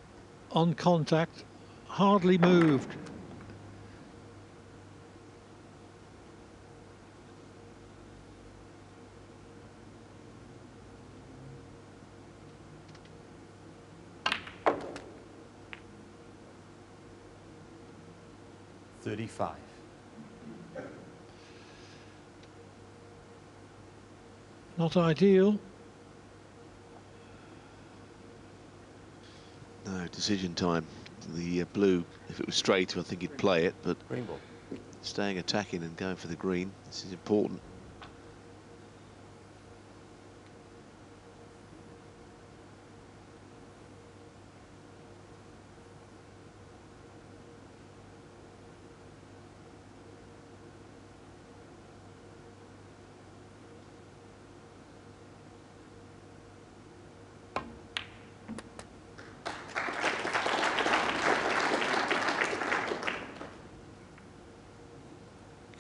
on contact hardly moved. $35. Not ideal. No, decision time. The blue, if it was straight, I think he'd play it, but Green ball. staying attacking and going for the green, this is important.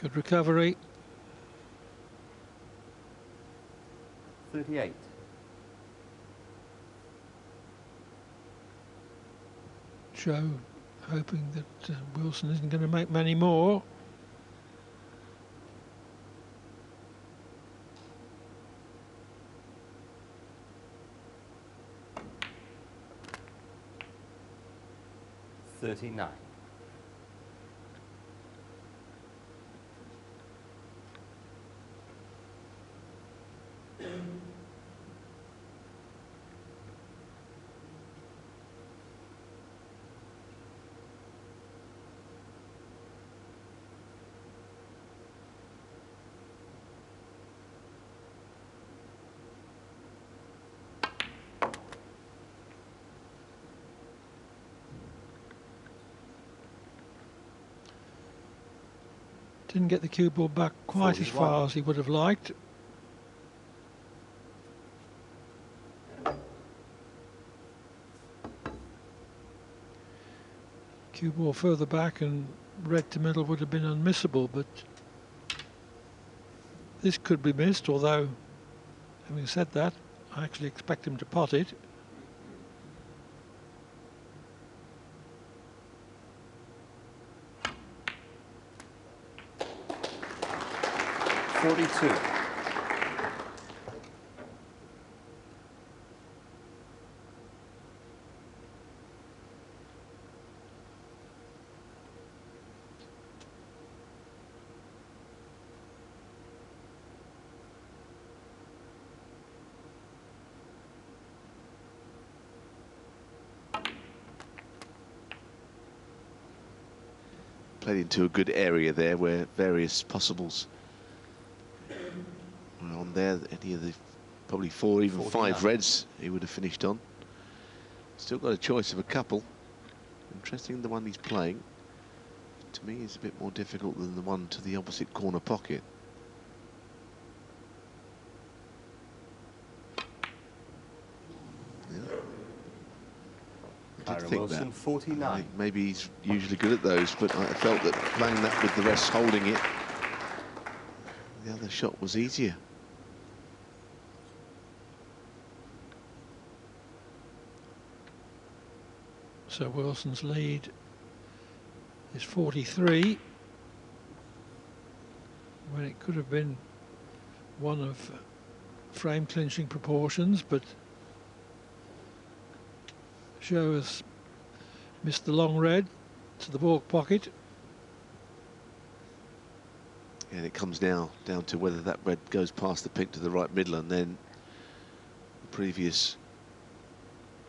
Good recovery. 38. Zhou hoping that Wilson isn't going to make many more. $39. Didn't get the cue ball back quite as 41. far as he would have liked. Cue ball further back and red to middle would have been unmissable, but this could be missed, although, having said that, I actually expect him to pot it. .42. Played into a good area there where various possibles were on there. Any of the probably 4, even 5 reds he would have finished on. Still got a choice of a couple. Interesting, the one he's playing, to me, is a bit more difficult than the one to the opposite corner pocket. Kyren Wilson, 49. Maybe he's usually good at those, but I felt that playing that with the rest holding it, the other shot was easier. So Wilson's lead is 43, when it could have been one of frame clinching proportions, but Zhou has missed the long red to the baulk pocket. And it comes now down to whether that red goes past the pink to the right middle, and then the previous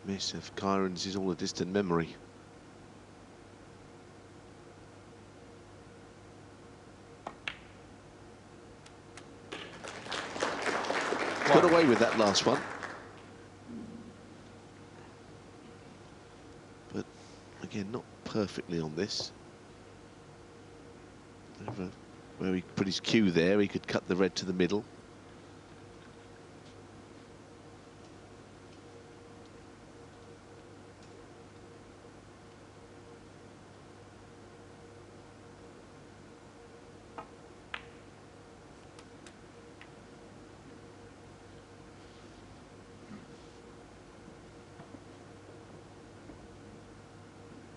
miss of Kyren's is all a distant memory. Got away with that last one. But again, not perfectly on this. Where he put his cue there, he could cut the red to the middle.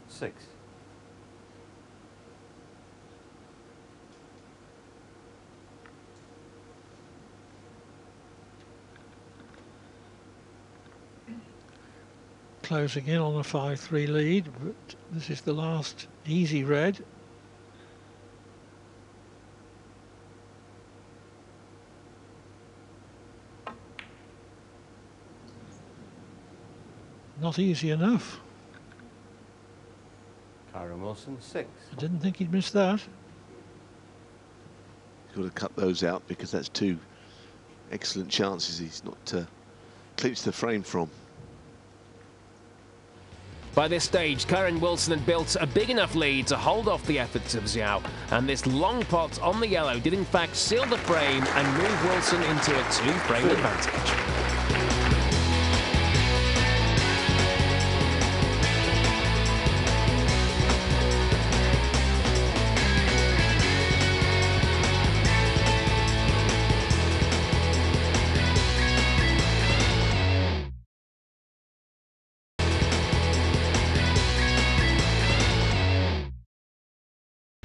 Six. Closing in on a 5-3 lead, but this is the last easy red. Not easy enough. Kyren Wilson, 6. I didn't think he'd miss that. He's got to cut those out because that's 2 excellent chances he's not clinched the frame from. By this stage, Kyren Wilson had built a big enough lead to hold off the efforts of Zhou, and this long pot on the yellow did in fact seal the frame and move Wilson into a 2-frame advantage.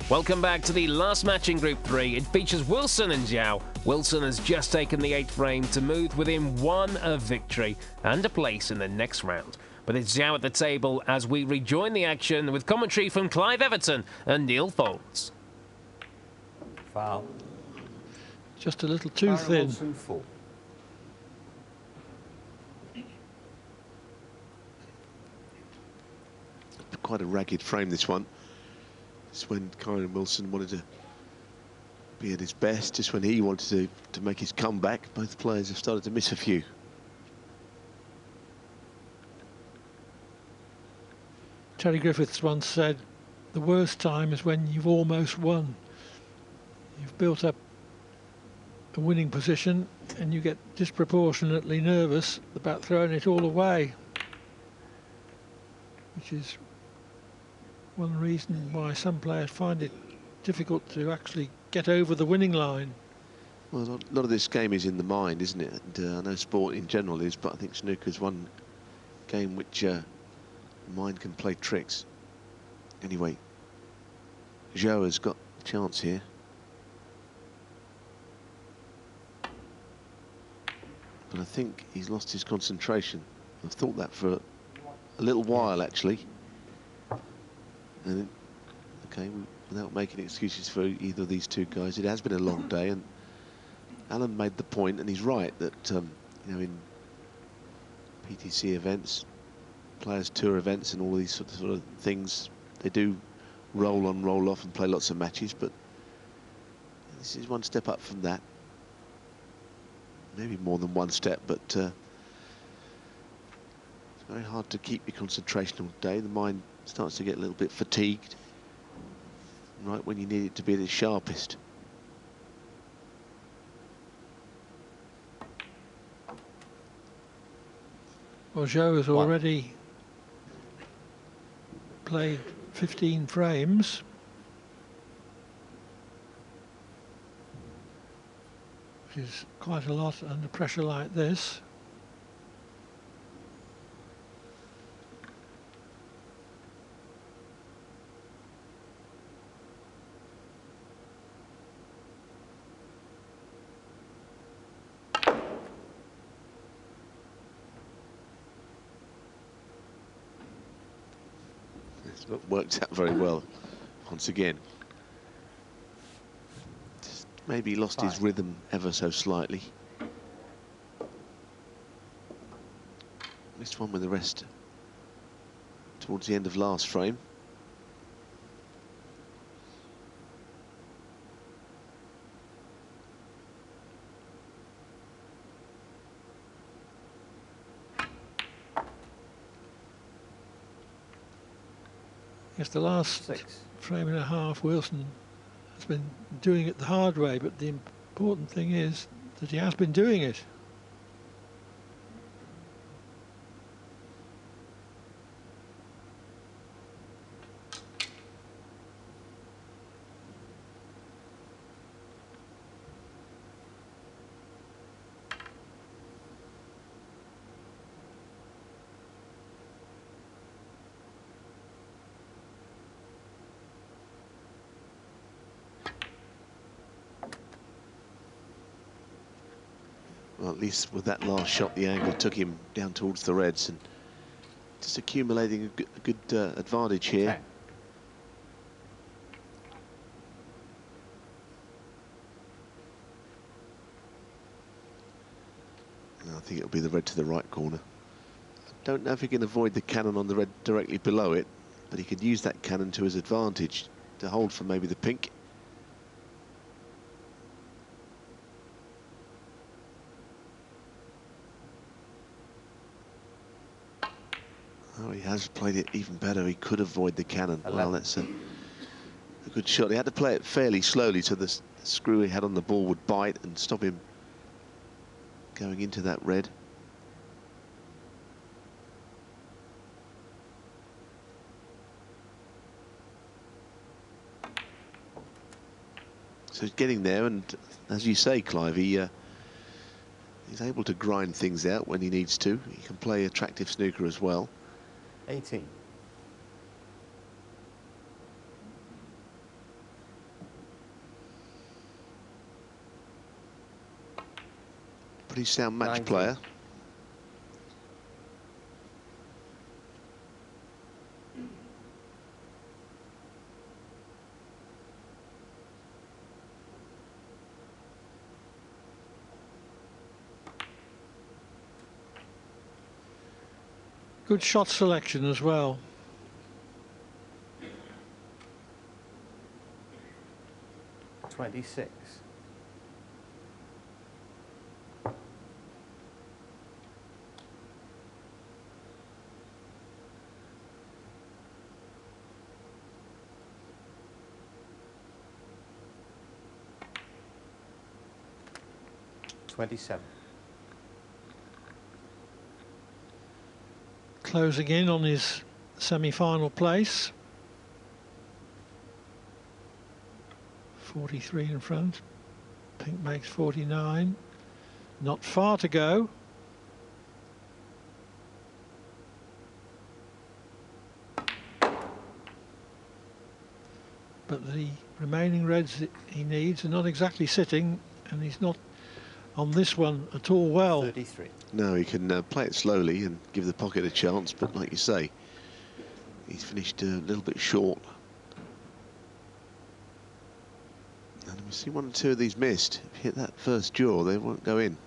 Welcome back to the last match in Group 3. It features Wilson and Zhou. Wilson has just taken the 8th frame to move within 1 of victory and a place in the next round. But it's Zhou at the table as we rejoin the action with commentary from Clive Everton and Neil Folds. Foul. Just a little too Kyren thin. Wilson, 4. Quite a ragged frame, this one. It's when Kyren Wilson wanted to be at his best, just when he wanted to make his comeback. Both players have started to miss a few. Terry Griffiths once said, the worst time is when you've almost won. You've built up a winning position and you get disproportionately nervous about throwing it all away, which is one reason why some players find it difficult to actually get over the winning line. Well, a lot of this game is in the mind, isn't it? And I know sport in general is, but I think snooker's one game which the mind can play tricks. Anyway, Zhou has got a chance here. But I think he's lost his concentration. I've thought that for a little while, actually. And okay, without making excuses for either of these two guys, it has been a long day, and Alan made the point, and he's right, that you know, in PTC events, Players Tour events and all these sort of things, they do roll on, roll off and play lots of matches, but this is one step up from that. Maybe more than one step, but it's very hard to keep your concentration all day. The mind starts to get a little bit fatigued right when you need it to be at its sharpest. Well, Zhou has already played 15 frames. Which is quite a lot under pressure like this. It's not worked out very well once again. Just maybe lost his rhythm ever so slightly. Missed one with the rest towards the end of last frame. Yes, the last frame and a half, Wilson has been doing it the hard way, but the important thing is that he has been doing it. Well, at least with that last shot, the angle took him down towards the reds, and just accumulating a good advantage here. And I think it'll be the red to the right corner. I don't know if he can avoid the cannon on the red directly below it, but he could use that cannon to his advantage to hold for maybe the pink. Oh, he has played it even better. He could avoid the cannon. 11. Well, that's a good shot. He had to play it fairly slowly so the screw he had on the ball would bite and stop him going into that red. So he's getting there, and as you say, Clive, he's able to grind things out when he needs to. He can play attractive snooker as well. 18. Pretty sound match 19. player. Good shot selection as well. $26. $27. Closing in on his semi-final place. 43 in front. Pink makes 49. Not far to go. But the remaining reds that he needs are not exactly sitting, and he's not on this one at all well. 33. No, he can play it slowly and give the pocket a chance, but like you say, he's finished a little bit short. And we see one or two of these missed. If you hit that first jaw, they won't go in.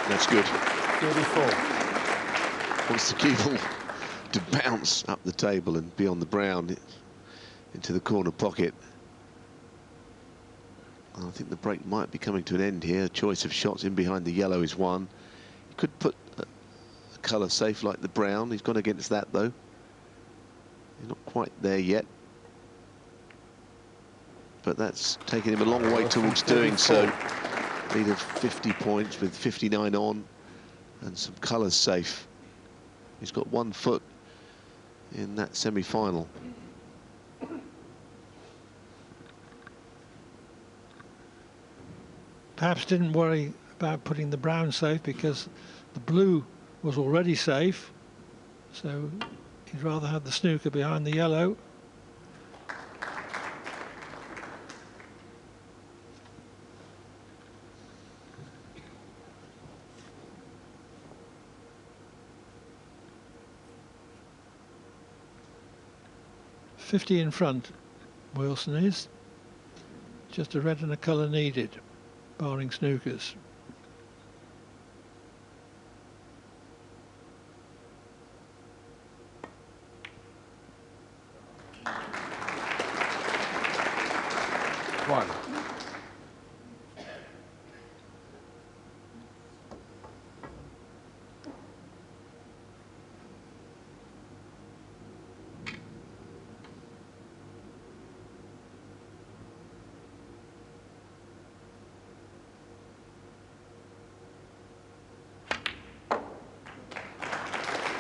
That's good. 34. Wants the cue ball to bounce up the table and be on the brown into the corner pocket. I think the break might be coming to an end here. Choice of shots in behind the yellow is one. He could put a colour safe like the brown. He's gone against that though. He's not quite there yet. But that's taken him a long way towards doing so. Lead of 50 points with 59 on and some colours safe. He's got 1 foot in that semi-final. Perhaps didn't worry about putting the brown safe because the blue was already safe. So he'd rather have the snooker behind the yellow. .50 in front, Wilson is. Just a red and a colour needed, barring snookers. One.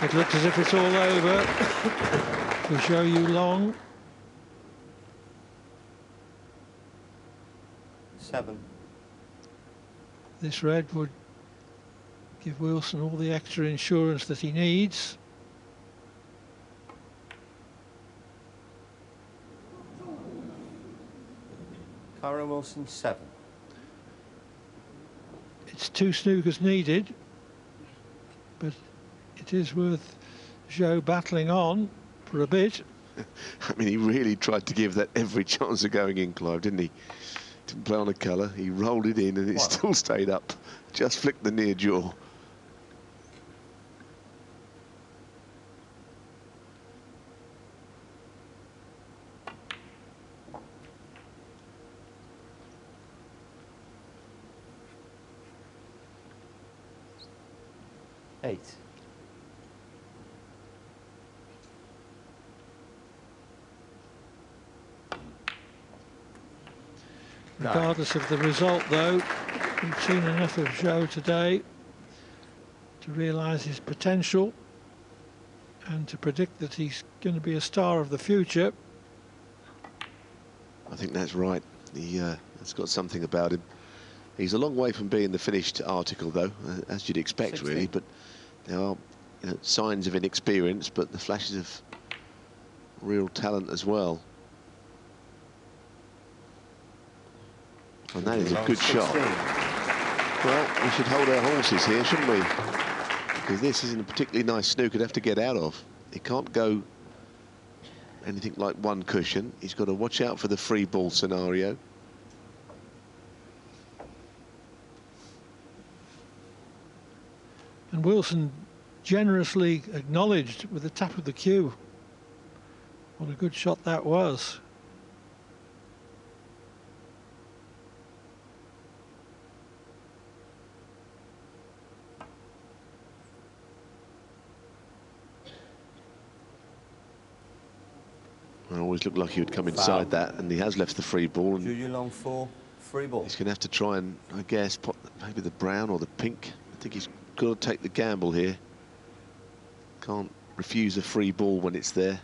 It looks as if it's all over for Zhou Yuelong. 7. This red would give Wilson all the extra insurance that he needs. Kyren Wilson, 7. It's 2 snookers needed, but it is worth Zhou battling on for a bit. I mean, he really tried to give that every chance of going in, Clive, didn't he? Didn't play on a colour, he rolled it in and it still stayed up. Just flicked the near jaw. Eight. Regardless of the result, though, we've seen enough of Zhou today to realise his potential and to predict that he's going to be a star of the future. I think that's right. He has got something about him. He's a long way from being the finished article, though, as you'd expect, 16. really. But there are signs of inexperience, but the flashes of real talent as well. And that is a good 16. shot. Well, we should hold our horses here, shouldn't we? Because this isn't a particularly nice snooker to have to get out of. He can't go anything like one cushion. He's got to watch out for the free ball scenario. And Wilson generously acknowledged with a tap of the cue what a good shot that was. I always looked like he would come inside that, and he has left the free ball. And Zhou Yuelong, 4. Free ball. he's going to have to try and, I guess, put maybe the brown or the pink. I think he's got to take the gamble here. Can't refuse a free ball when it's there.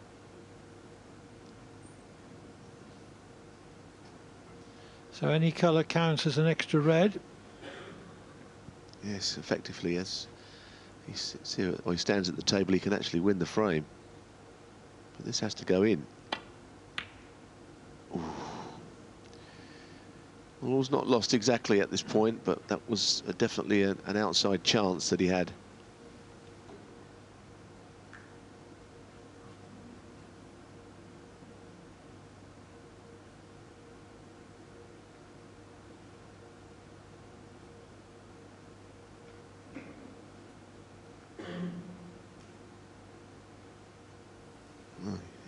So any colour counts as an extra red. Yes, effectively, as he sits here, or he stands at the table, he can actually win the frame. But this has to go in. Ooh. All's not lost exactly at this point, but that was definitely an outside chance that he had.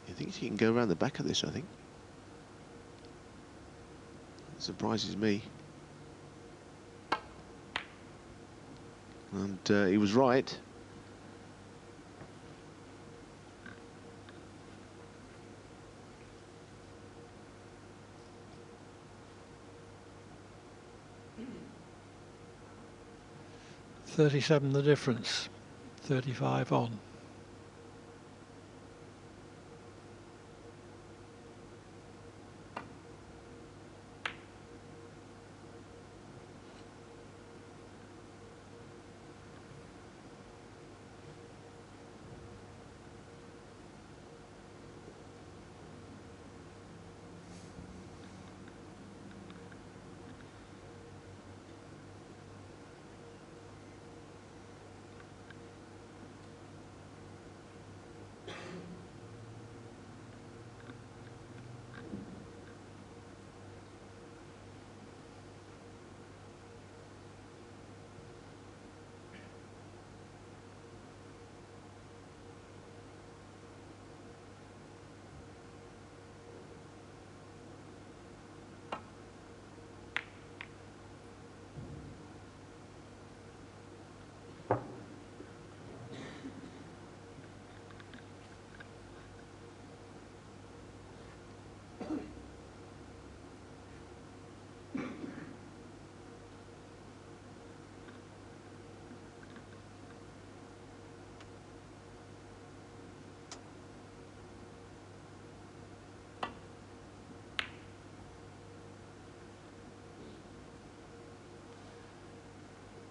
He thinks he can go around the back of this, I think. Surprises me. And he was right. $37 the difference, 35 on.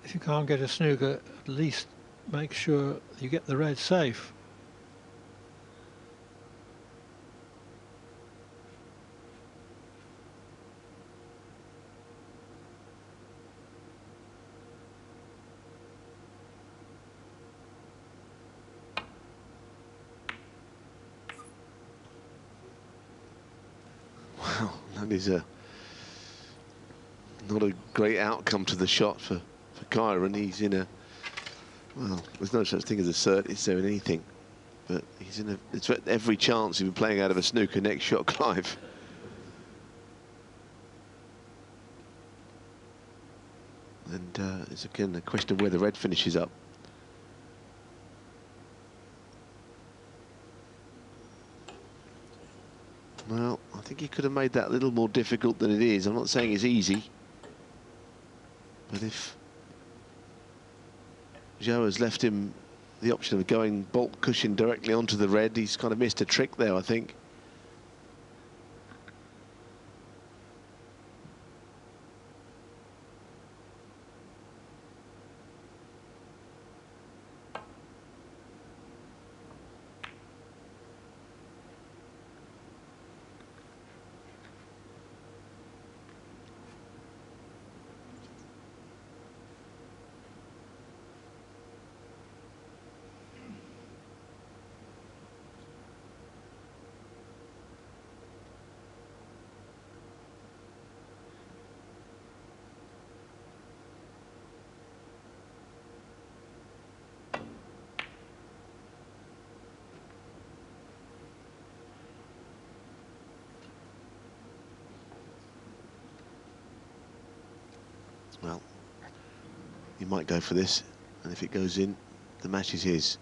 If you can't get a snooker, at least make sure you get the red safe. Wow, that is not a great outcome to the shot for Kyren. He's in a, well, there's no such thing as a cert, is there, in anything? But he's in a, it's every chance he'll be playing out of a snooker next shot, Clive. And it's again a question of where the red finishes up. Well, I think he could have made that a little more difficult than it is. I'm not saying it's easy, but if Zhou has left him the option of going bolt cushion directly onto the red, he's kind of missed a trick there, I think. Well, he might go for this, and if it goes in, the match is his.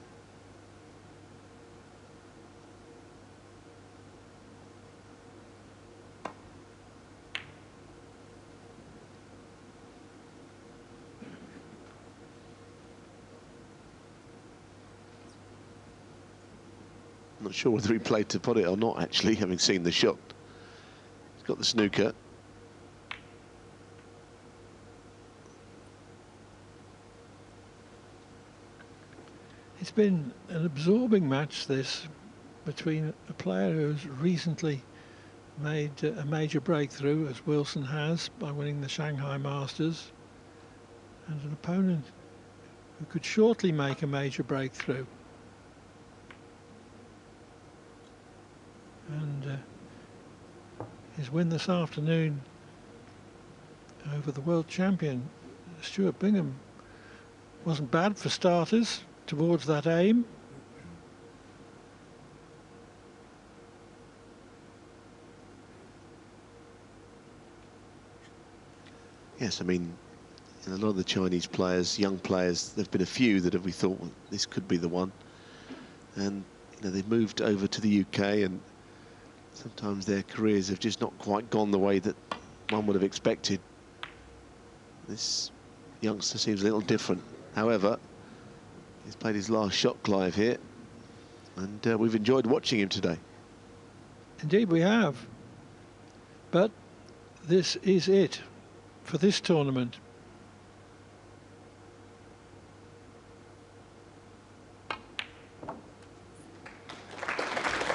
Not sure whether he played to put it or not, actually, having seen the shot. He's got the snooker. It's been an absorbing match, this, between a player who's recently made a major breakthrough, as Wilson has, by winning the Shanghai Masters, and an opponent who could shortly make a major breakthrough. And his win this afternoon over the world champion, Stuart Bingham, wasn't bad for starters towards that aim. Yes, I mean, in a lot of the Chinese players, young players, there've been a few that we thought, well, this could be the one. And, you know, they've moved over to the UK, and sometimes their careers have just not quite gone the way that one would have expected. This youngster seems a little different. However, he's played his last shot, Clive, here, and we've enjoyed watching him today. Indeed we have. But this is it for this tournament.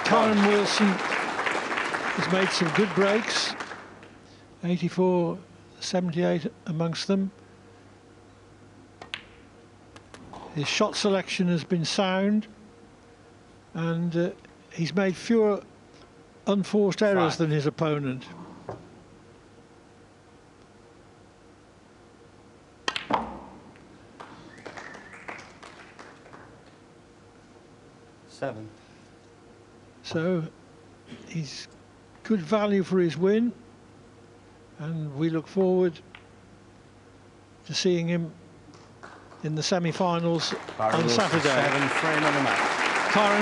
Kyren Wilson has made some good breaks, 84, 78 amongst them. His shot selection has been sound, and he's made fewer unforced errors than his opponent. Seven. So he's good value for his win, and we look forward to seeing him in the semi-finals on Saturday. 7 frame of the match. Kyren